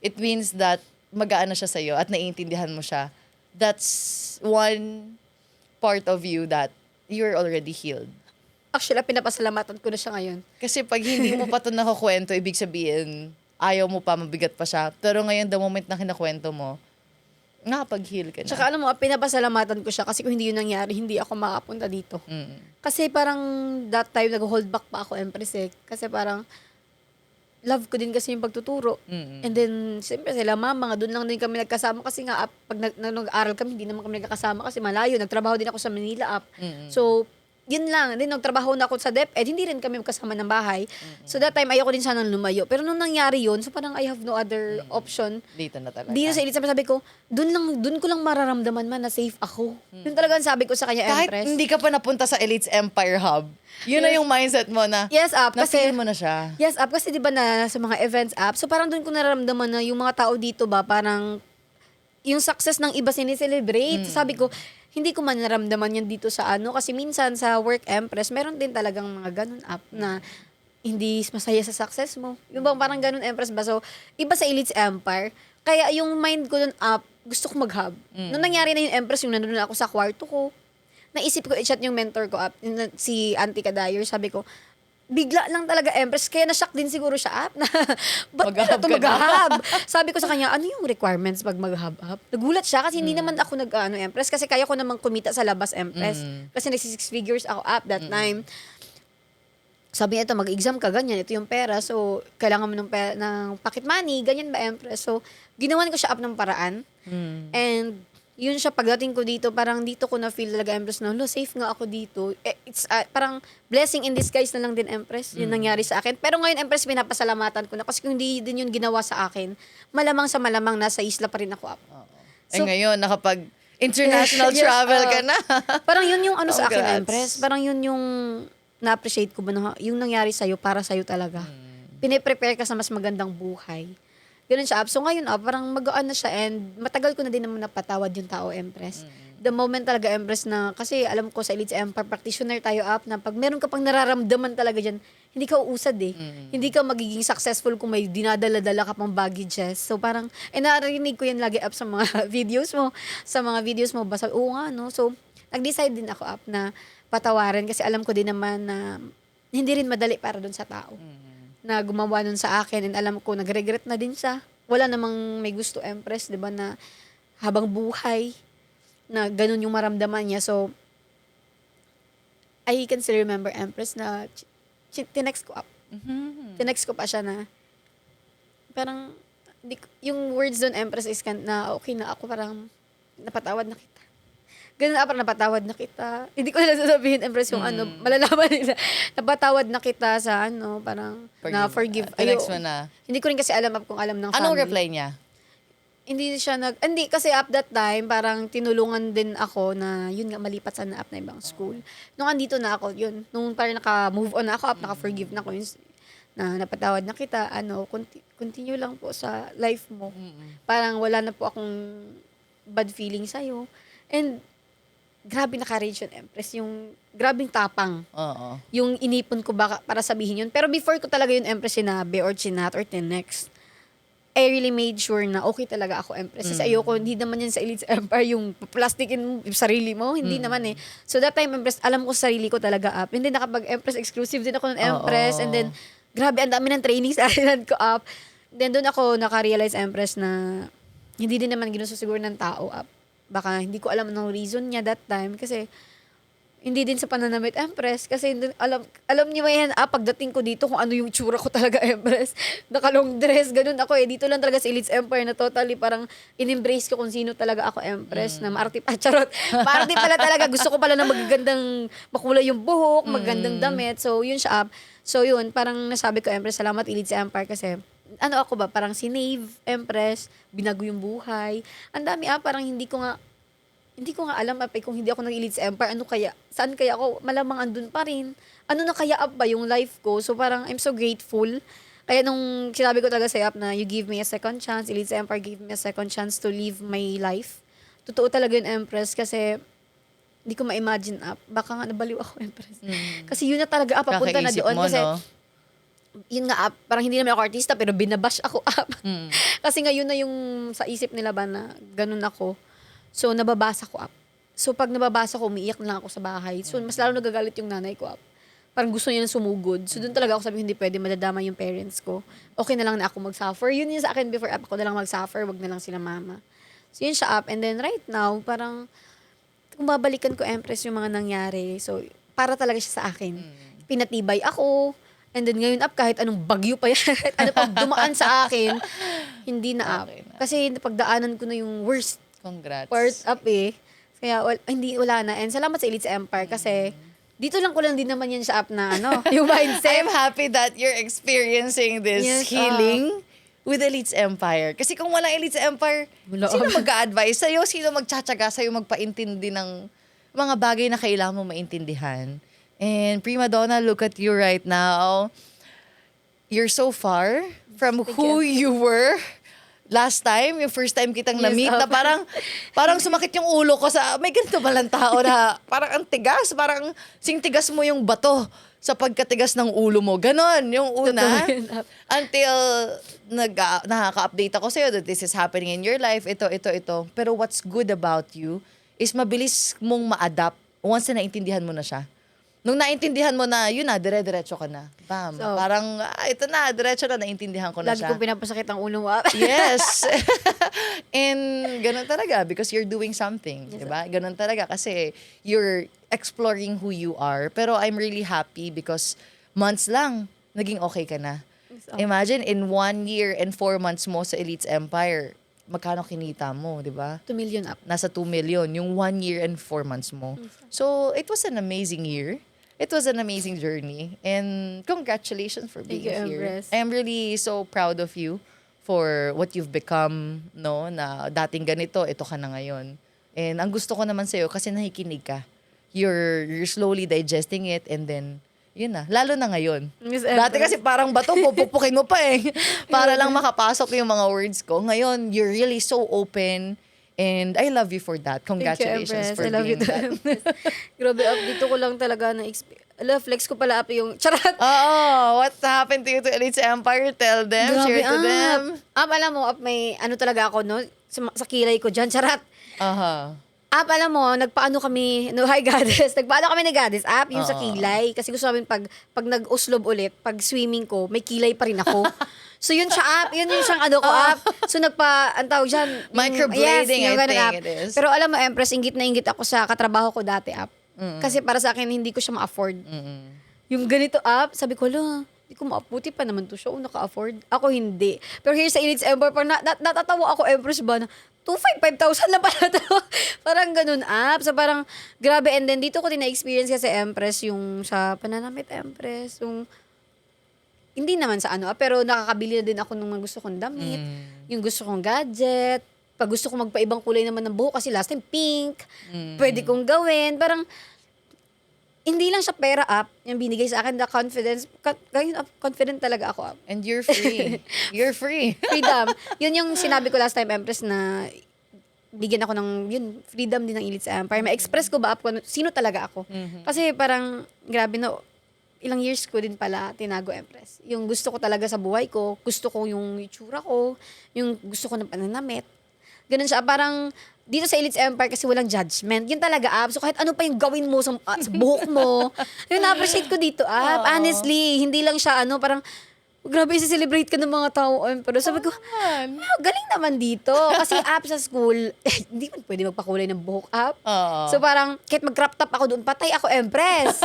[SPEAKER 2] it means that magaan na siya sa'yo at naiintindihan mo siya. That's one part of you that you're already healed.
[SPEAKER 3] Actually, pinapasalamatan ko na siya ngayon.
[SPEAKER 2] Kasi pag hindi mo pa ito nakakwento, ibig sabihin, ayaw mo pa, mabigat pa siya. Pero ngayon, the moment na kinakwento mo, nakapag-heal ka na.
[SPEAKER 3] Tsaka alam mo, pinapasalamatan ko siya kasi kung hindi yun nangyari, hindi ako makapunta dito. Kasi parang that time, nag-hold back pa ako, Empress Kasi parang, love ko din kasi yung pagtuturo. And then, siyempre sila mama, doon lang din kami nagkasama kasi nga, pag nag-aaral kami, hindi naman kami nagkakasama kasi malayo. Nagtrabaho din ako sa Manila, So, yun lang. Then, nagtrabaho na ako sa DepEd, hindi rin kami kasama ng bahay. So, that time, ayoko din sanang lumayo. Pero nung nangyari yun, so parang I have no other option.
[SPEAKER 2] Dito na talaga.
[SPEAKER 3] Dito sa Elite, sabi ko, dun ko lang mararamdaman man na safe ako. Yun talaga ang sabi ko sa kanya,
[SPEAKER 2] Kahit
[SPEAKER 3] Empress.
[SPEAKER 2] hindi ka pa napunta sa Elites Empire Hub, yun na yung mindset mo na,
[SPEAKER 3] Yes,
[SPEAKER 2] na-feel
[SPEAKER 3] kasi,
[SPEAKER 2] mo na siya.
[SPEAKER 3] yes, kasi di ba na sa mga events app, so parang dun ko nararamdaman na yung mga tao dito ba, parang yung success ng iba sinicelebrate. Sabi ko, hindi ko man naramdaman yan dito sa ano. Kasi minsan sa work Empress, meron din talagang mga ganun app na hindi masaya sa success mo. Yung bang parang ganun Empress ba? So, iba sa Elites Empire. Kaya yung mind ko dun up, gusto ko mag-hub. Nung nangyari na yung Empress, yung nandun ako sa kwarto ko, naisip ko i-chat yung mentor ko up, si Auntie Kadayer, sabi ko, bigla lang talaga Empress, kaya na-shock din siguro siya up na, ba't
[SPEAKER 2] Mag-hub
[SPEAKER 3] ito
[SPEAKER 2] ka na?
[SPEAKER 3] mag-hub? Sabi ko sa kanya, ano yung requirements pag mag-hub up? Nagulat siya kasi hindi naman ako Empress, kasi kaya ko namang kumita sa labas Empress. Kasi nag-6 figures ako up that time. Sabi niya, ito, mag-exam ka, ganyan, ito yung pera. So, kailangan mo ng pocket money, ganyan ba, Empress? So, ginawan ko siya up ng paraan. And, yun siya, pagdating ko dito, parang dito ko na-feel talaga, Empress, na, safe nga ako dito. It's parang blessing in disguise na lang din, Empress. Yun nangyari sa akin. Pero ngayon, Empress, pinapasalamatan ko na. Kasi kung hindi din yun ginawa sa akin, malamang sa malamang nasa isla pa rin ako up.
[SPEAKER 2] So, ngayon, nakapag-international
[SPEAKER 3] Yes,
[SPEAKER 2] travel ka na.
[SPEAKER 3] Parang yun yung ano sa akin,
[SPEAKER 2] Congrats.
[SPEAKER 3] Empress. Parang yun yung na-appreciate ko ba yung nangyari sa'yo, para sa'yo talaga. Piniprepare ka sa mas magandang buhay. Ganun siya, So ngayon, parang magaan na siya and matagal ko na din naman napatawad yung tao, Empress. The moment talaga, Empress, na kasi alam ko sa Elites Empire, practitioner tayo na pag meron ka pang nararamdaman talaga dyan, hindi ka uusad Hindi ka magiging successful kung may dinadala-dala ka pang baggages. So parang, narinig ko yan lagi sa mga videos mo. Sa mga videos mo, basta, oo nga, no? So, nag-decide din ako na patawarin kasi alam ko din naman na hindi rin madali para dun sa tao na gumawa nun sa akin, and alam ko nag-regret na din siya. Wala namang may gusto, Empress, 'di ba, na habang buhay na ganun yung maramdaman niya. So I can still remember, Empress, na tinext ko up. Tinext ko pa siya na parang yung words doon, Empress, is na okay na ako, parang napatawad na kita. Ganun na, parang napatawad na kita. Hindi ko na sasabihin, Empress, yung malalaman nila. Napatawad na kita sa parang na-forgive.
[SPEAKER 2] Tinext mo na.
[SPEAKER 3] Hindi ko rin kasi alam kung alam ng family.
[SPEAKER 2] Anong reply niya?
[SPEAKER 3] Hindi siya hindi kasi up that time, parang tinulungan din ako na, yun nga, malipat sana up na ibang school. Nung andito na ako, yun, nung parang naka-move on na ako, up, naka-forgive na ako, yun, na napatawad na kita, continue lang po sa life mo. Parang wala na po akong bad feeling sa'yo. And, grabe naka-rage yun, Empress. Yung grabing tapang.
[SPEAKER 2] Oo.
[SPEAKER 3] Yung inipon ko baka para sabihin yun. Pero before ko talaga yun, Empress, sinabi or chinat or tinext, I really made sure na okay talaga ako, Empress. Kasi ayoko, hindi naman yan sa Elites Empire yung plastikin mo yung sarili mo. Hindi naman So that time, Empress, alam ko sarili ko talaga up. And then nakapag-Empress exclusive din ako ng Empress. And then, grabe, ang dami ng training sa island ko up. Then doon ako naka-realize, Empress, na hindi din naman ginusto siguro ng tao up. Baka hindi ko alam ng reason niya that time kasi hindi din sa pananamit, Empress, kasi alam niyo ba yan, pagdating ko dito kung ano yung tsura ko talaga, Empress. Naka-long dress, ganun ako Dito lang talaga sa Elites Empire na totally parang in-embrace ko kung sino talaga ako, Empress, na maarte pa, charot. Maarte pala talaga, gusto ko pala na magagandang makulay yung buhok, magandang damit. So, yun siya up. So, yun, parang nasabi ko, Empress, salamat Elites Empire kasi ako ba, parang sinave, Empress, binago yung buhay. Ang dami parang hindi ko nga alam kung hindi ako ng Elites Empire, saan kaya ako, malamang andun pa rin. Ano na kaya ba yung life ko? So parang I'm so grateful. Kaya nung sinabi ko talaga sa na you give me a second chance, Elites Empire gave me a second chance to live my life. Totoo talaga yun, Empress, kasi hindi ko ma-imagine baka nga nabaliw ako, Empress. Kasi yun na talaga papunta na
[SPEAKER 2] Kakaisip
[SPEAKER 3] doon.
[SPEAKER 2] mo,
[SPEAKER 3] Kasi
[SPEAKER 2] no?
[SPEAKER 3] yun nga parang hindi naman ako artista pero binabash ako Kasi ngayon na yung sa isip nila ba na ganun ako. So nababasa ko So pag nababasa ko, umiiyak na lang ako sa bahay. So mas lalo nagagalit yung nanay ko Parang gusto niya na sumugod. So doon talaga ako sabi, hindi pwede, madadama yung parents ko. Okay na lang na ako mag-suffer. Yun yung sa akin before ako na lang mag-suffer, wag na lang sila mama. So yun siya And then right now, parang kung babalikan ko, Empress, yung mga nangyari. So para talaga siya sa akin. Pinatibay ako. And then ngayon kahit anong bagyo pa yan, kahit ano pang dumaan sa akin, hindi na
[SPEAKER 2] Okay na.
[SPEAKER 3] Kasi napagdaanan ko na yung worst
[SPEAKER 2] Congrats.
[SPEAKER 3] part Kaya wala na. And salamat sa Elites Empire kasi Dito lang ko lang din naman yan sa app na yung mindset.
[SPEAKER 2] I'm happy that you're experiencing this
[SPEAKER 3] Yes,
[SPEAKER 2] healing with Elites Empire. Kasi kung walang Elites Empire,
[SPEAKER 3] Wala.
[SPEAKER 2] sino mag-a-advise sa'yo? Sino magtsatsaga sa'yo magpaintindi ng mga bagay na kailangan mo maintindihan? And Prima Donna, look at you right now. You're so far from who you were last time, yung first time kitang
[SPEAKER 3] Yes,
[SPEAKER 2] na-meet, na parang sumakit yung ulo ko sa, may ganito ba lang tao na parang ang tigas, parang tigas mo yung bato sa pagkatigas ng ulo mo. Ganon, yung una.
[SPEAKER 3] Totoo yun.
[SPEAKER 2] Until nakaka-update ako sa'yo that this is happening in your life, ito. Pero what's good about you is mabilis mong ma-adapt once na naintindihan mo na siya. Nung naintindihan mo na, yun na, dire-diretso ka na. Bam.
[SPEAKER 3] So,
[SPEAKER 2] parang, ito na, diretso na, naintindihan ko na
[SPEAKER 3] Lagi
[SPEAKER 2] siya.
[SPEAKER 3] kong pinapasakit ang ulo mo.
[SPEAKER 2] Yes. And ganun talaga because you're doing something,
[SPEAKER 3] Yes,
[SPEAKER 2] 'di ba? Ganun talaga kasi you're exploring who you are. Pero I'm really happy because months lang naging okay ka na. Imagine in 1 year and 4 months mo sa Elites Empire, magkano kinita mo, 'di ba?
[SPEAKER 3] 2 million up.
[SPEAKER 2] Nasa 2 million yung 1 year and 4 months mo. So, it was an amazing year. It was an amazing journey. And congratulations for being
[SPEAKER 3] Thank you,
[SPEAKER 2] here.
[SPEAKER 3] Empress.
[SPEAKER 2] I am really so proud of you for what you've become, no? Na dating ganito, ito ka na ngayon. And ang gusto ko naman sa'yo, kasi nakikinig ka. You're slowly digesting it and then, yun na. Lalo na ngayon.
[SPEAKER 3] Miss
[SPEAKER 2] Dati
[SPEAKER 3] Empress.
[SPEAKER 2] kasi parang bato, pupukin mo pa eh. Para lang makapasok yung mga words ko. Ngayon, you're really so open. And I love you for that. Congratulations
[SPEAKER 3] Empress.
[SPEAKER 2] for
[SPEAKER 3] I love you
[SPEAKER 2] being
[SPEAKER 3] too,
[SPEAKER 2] that.
[SPEAKER 3] Empress. Grabe, up dito ko lang talaga na flex ko pala up yung charat.
[SPEAKER 2] Oo, what happened to you to Elites Empire? Tell them, share to them.
[SPEAKER 3] Alam mo, may ano talaga ako, no? Sa kilay ko dyan, charat.
[SPEAKER 2] Aha.
[SPEAKER 3] Alam mo, nagpaano kami, no, hi Goddess, nagpaano kami ni Goddess app, yung sa kilay. Kasi gusto namin pag nag-uslob ulit, pag swimming ko, may kilay pa rin ako. So yun siya app, yun yung siyang ano ko app. So ang tawag dyan.
[SPEAKER 2] Microblading,
[SPEAKER 3] yung
[SPEAKER 2] I
[SPEAKER 3] ganun
[SPEAKER 2] think
[SPEAKER 3] app.
[SPEAKER 2] it is.
[SPEAKER 3] Pero alam mo, Empress, ingit na ingit ako sa katrabaho ko dati app. Kasi para sa akin, hindi ko siya ma-afford. Yung ganito app, sabi ko, hindi ko ma-puti pa naman to siya. Naka-afford. Ako hindi. Pero here sa Elites Empire, parang natatawa ako, Empress ba, na 5,000 na pala to. Parang ganun app. So parang, grabe. And then, dito ko din na-experience kasi Empress, yung sa Pananamit Empress, yung hindi naman sa pero nakakabili na din ako ng mga gusto kong damit, yung gusto kong gadget, pag gusto kong magpaibang kulay naman ng buhok, kasi last time pink, pwede kong gawin. Parang, hindi lang siya pera up, yung binigay sa akin, the confidence, confident talaga ako up.
[SPEAKER 2] And you're free. You're free.
[SPEAKER 3] Freedom. Yun yung sinabi ko last time, Empress, na bigyan ako ng, freedom din ng Elites Empire. Ma-express ko ba up kung sino talaga ako. Kasi parang, grabe no, ilang years ko din pala tinago, Empress. Yung gusto ko talaga sa buhay ko, gusto ko yung itsura ko, yung gusto ko ng pananamit. Ganun siya, parang dito sa Elites Empire kasi walang judgment. Yun talaga, Ab. So kahit ano pa yung gawin mo sa buhok mo, yun na-appreciate ko dito, Ab. Honestly, hindi lang siya parang, grabe, celebrate ka ng mga tao, Empress. Sabi ko, galing naman dito. Kasi Ab sa school, hindi man pwede magpakulay ng buhok, Ab. So parang, kahit mag-crop top ako doon, patay ako, Empress.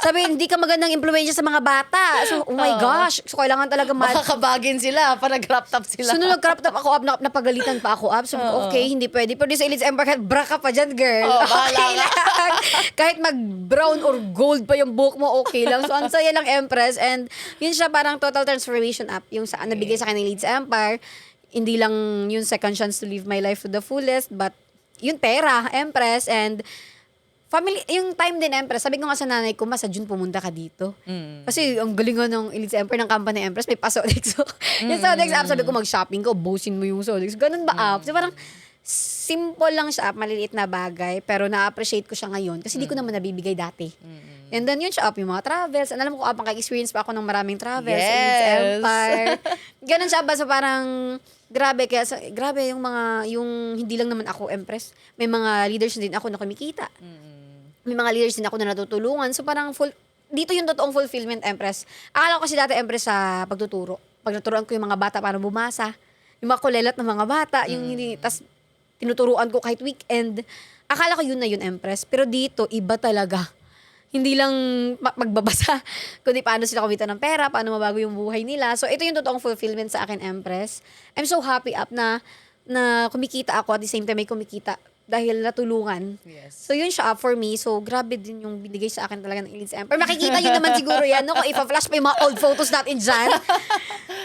[SPEAKER 3] Sabi, hindi ka magandang impluwensya sa mga bata. So, oh my gosh. So, kailangan talaga
[SPEAKER 2] Makakabagin sila, pa nag-crop top sila.
[SPEAKER 3] So, nung nag-crop top ako up, napagalitan pa ako up. So, okay, hindi pwede. Pero di sa Elites Empire, kahit bra ka pa dyan, girl. Okay lang. Kahit mag-brown or gold pa yung buhok mo, okay lang. So, ang saya lang, Empress. And yun siya parang total transformation up. Yung nabigay sa akin ng Elites Empire. Hindi lang yung second chance to live my life to the fullest, but yun pera, Empress. And family, yung time din, Empress, sabi ko nga sa nanay ko, sa June pumunta ka dito. Kasi ang galing ng Elites Empire ng company Empress, may pa-Sodex. So, yung Sodex app, sabi ko mag-shopping ko, busin mo yung Sodex. Ganun ba app? So parang, simple lang siya app, maliliit na bagay, pero na-appreciate ko siya ngayon kasi di ko naman nabibigay dati. And then yun siya app, yung mga travels. And alam mo ko, makaka-experience pa ako ng maraming travels.
[SPEAKER 2] Yes.
[SPEAKER 3] Elites Empire. Ganun siya ba? So parang, grabe, grabe yung mga, yung hindi lang naman ako, Empress. May mga leaders din ako na kumikita. May mga leaders din ako na natutulungan. So parang dito yung totoong fulfillment, Empress. Akala ko kasi dati, Empress, sa pagtuturo. Pag naturuan ko yung mga bata paano bumasa, yung mga kulelat ng mga bata, yung hindi, tas tinuturuan ko kahit weekend. Akala ko yun na yun, Empress. Pero dito, iba talaga. Hindi lang magbabasa, kundi paano sila kumita ng pera, paano mabago yung buhay nila. So ito yung totoong fulfillment sa akin, Empress. I'm so happy up na kumikita ako, at the same time may kumikita dahil natulungan.
[SPEAKER 2] Yes.
[SPEAKER 3] So yun siya for me. So grabe din yung binigay sa akin talaga ng Elites Empire. Makikita nyo naman siguro yan, no? Kung ipa-flash pa yung mga old photos natin dyan.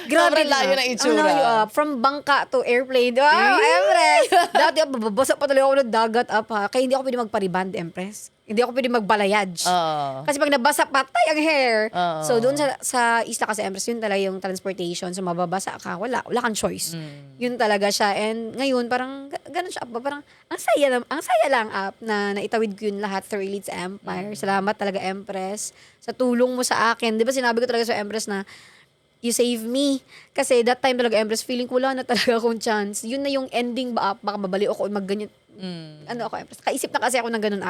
[SPEAKER 2] Sobrang layo ng itsura.
[SPEAKER 3] From bangka to airplane. Wow, Empress! Dati, babasa pa talaga ako ng dagat up, ha? Kaya hindi ako pwede magpariband, Empress. Hindi ako pwede magbalayage.
[SPEAKER 2] Oo.
[SPEAKER 3] Kasi pag nabasa, patay ang hair.
[SPEAKER 2] Oo.
[SPEAKER 3] So, doon sa isla kasi, Empress, yun talaga yung transportation. So, mababasa ka, wala kang choice. Yun talaga siya. And ngayon, parang, ganun siya. Parang, ang saya lang, na naitawid ko yun lahat through Elites Empire. Salamat talaga, Empress, sa tulong mo sa akin. Di ba, sinabi ko talaga sa Empress na, you save me. Kasi that time talaga, Empress, feeling ko wala na talaga akong chance. Yun na yung ending ba, baka babaliw ako, magganyan. Ano ako, Empress? Kaisip na kasi ako ng ganun,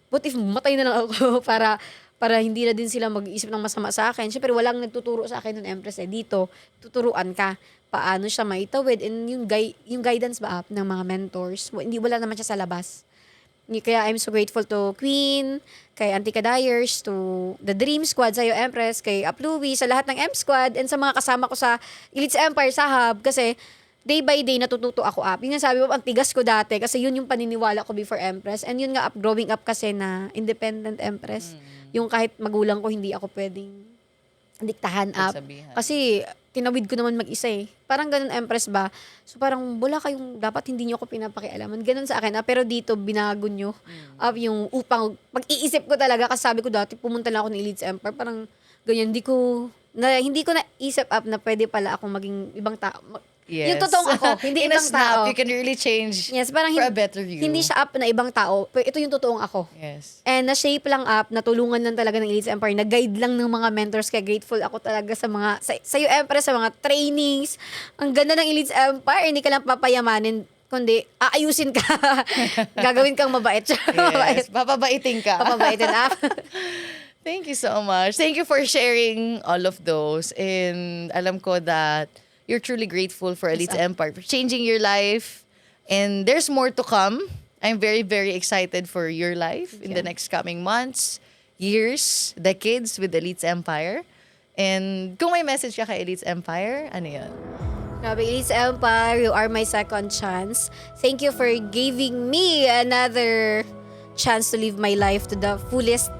[SPEAKER 3] What if matay na lang ako para hindi na din sila mag-isip ng masama sa akin. Siyempre, walang nagtuturo sa akin nun, Empress. Dito, tuturuan ka paano siya maitawid. And yung guidance ba ng mga mentors, wala naman siya sa labas. Kaya I'm so grateful to Queen, kay Auntie Kadayers, to the Dream Squad, sa'yo, Empress, kay Apluwi, sa lahat ng M Squad, and sa mga kasama ko sa Elites Empire sa Hub. Kasi day by day, natututo ako, Yung nga sabi mo, ang tigas ko dati, kasi yun yung paniniwala ko before Empress. And yun nga, growing up kasi na independent Empress. Yung kahit magulang ko, hindi ako pwedeng diktahan
[SPEAKER 2] Pagsabihan.
[SPEAKER 3] Kasi tinawid ko naman mag-isa eh. Parang ganun, Empress ba? So parang wala kayong, dapat hindi nyo ako pinapakialaman. Ganun sa akin. Pero dito, binago nyo yung upang, pag-iisip ko talaga, kasi sabi ko dati, pumunta lang ako ng Elites Empire. Parang ganyan, hindi ko naisip na pwede pala akong maging ibang tao.
[SPEAKER 2] Yes.
[SPEAKER 3] Yung totoong ako, hindi
[SPEAKER 2] In a
[SPEAKER 3] ibang
[SPEAKER 2] snap,
[SPEAKER 3] tao.
[SPEAKER 2] you can really change
[SPEAKER 3] Yes, parang
[SPEAKER 2] for a better you.
[SPEAKER 3] hindi siya na ibang tao. Pero ito yung totoong ako.
[SPEAKER 2] Yes.
[SPEAKER 3] And na-shape lang natulungan lang talaga ng Elites Empire, na-guide lang ng mga mentors, kaya grateful ako talaga sa mga, sa iyo, Empress, sa mga trainings. Ang ganda ng Elites Empire, hindi ka lang papayamanin, kundi aayusin ka. Gagawin kang mabait.
[SPEAKER 2] Yes. Papabaiting ka.
[SPEAKER 3] Papabaitin
[SPEAKER 2] Thank you so much. Thank you for sharing all of those. And alam ko that you're truly grateful for Elites Empire, for changing your life. And there's more to come. I'm very, very excited for your life in the next coming months, years, decades with Elites Empire. And kung may message ka kay Elites Empire, ano yun?
[SPEAKER 3] Grabe, Elites Empire, you are my second chance. Thank you for giving me another chance to live my life to the fullest,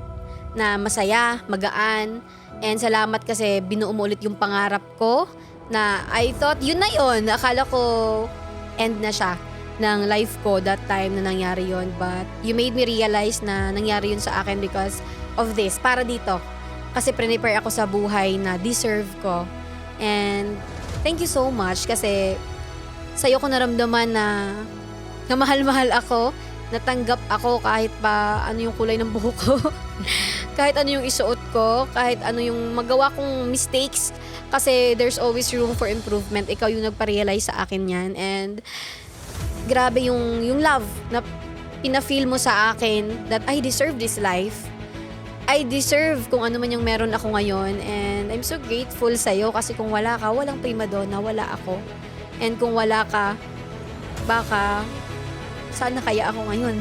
[SPEAKER 3] na masaya, magaan. And salamat kasi binuo mo ulit yung pangarap ko, na I thought yun na yun. Akala ko end na siya ng life ko that time na nangyari yun. But you made me realize na nangyari yun sa akin because of this. Para dito. Kasi prepare ako sa buhay na deserve ko. And thank you so much kasi sa'yo ko naramdaman na mahal-mahal ako. Natanggap ako kahit pa ano yung kulay ng buhok ko. Kahit ano yung isuot ko. Kahit ano yung magawa kong mistakes. Kasi there's always room for improvement. Ikaw yung nagpa-realize sa akin yan. And grabe yung love na pina-feel mo sa akin that I deserve this life. I deserve kung ano man yung meron ako ngayon. And I'm so grateful sa'yo kasi kung wala ka, walang prima donna, wala ako. And kung wala ka, baka sana kaya ako ngayon.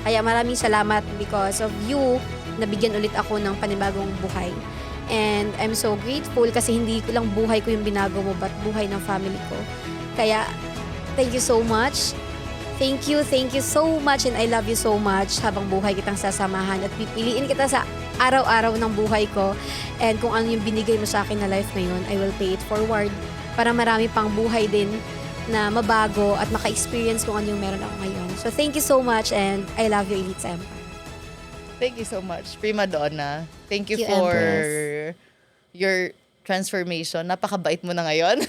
[SPEAKER 3] Kaya maraming salamat because of you, nabigyan ulit ako ng panibagong buhay. And I'm so grateful kasi hindi ko lang buhay ko yung binago mo, but buhay ng family ko. Kaya, thank you so much. Thank you so much, and I love you so much. Habang buhay kitang sasamahan at pipiliin kita sa araw-araw ng buhay ko. And kung ano yung binigay mo sa akin na life ngayon, I will pay it forward para marami pang buhay din na mabago at maka-experience kung ano yung meron ako ngayon. So thank you so much, and I love you, Elites Empire.
[SPEAKER 2] Thank you so much, Prima Donna. Thank you
[SPEAKER 3] Thank you,
[SPEAKER 2] for
[SPEAKER 3] Empress.
[SPEAKER 2] your transformation. Napakabait mo na ngayon.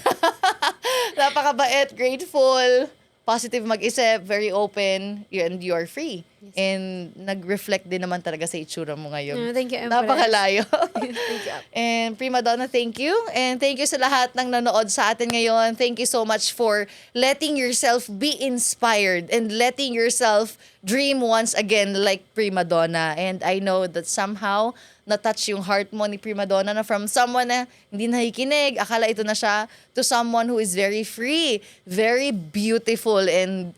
[SPEAKER 2] Napakabait, grateful, positive mag-isip, very open, and you are free.
[SPEAKER 3] Yes.
[SPEAKER 2] And nag-reflect din naman talaga sa itsura mo ngayon.
[SPEAKER 3] Thank you, Empress.
[SPEAKER 2] Napakalayo.
[SPEAKER 3] Thank you.
[SPEAKER 2] And Prima Donna, thank you. And thank you sa lahat ng nanood sa atin ngayon. Thank you so much for letting yourself be inspired and letting yourself dream once again like Prima Donna. And I know that somehow na-touch yung heart mo ni Prima Donna na from someone na hindi nakikinig, akala ito na siya, to someone who is very free, very beautiful, and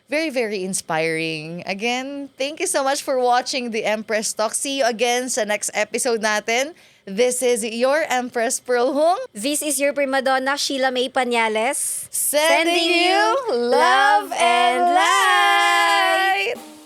[SPEAKER 2] Very, very inspiring. Again, thank you so much for watching the Empress Talk. See you again sa next episode natin. This is your Empress Pearl Hung.
[SPEAKER 3] This is your prima donna, Sheila May Pañales.
[SPEAKER 2] Sending you love and light.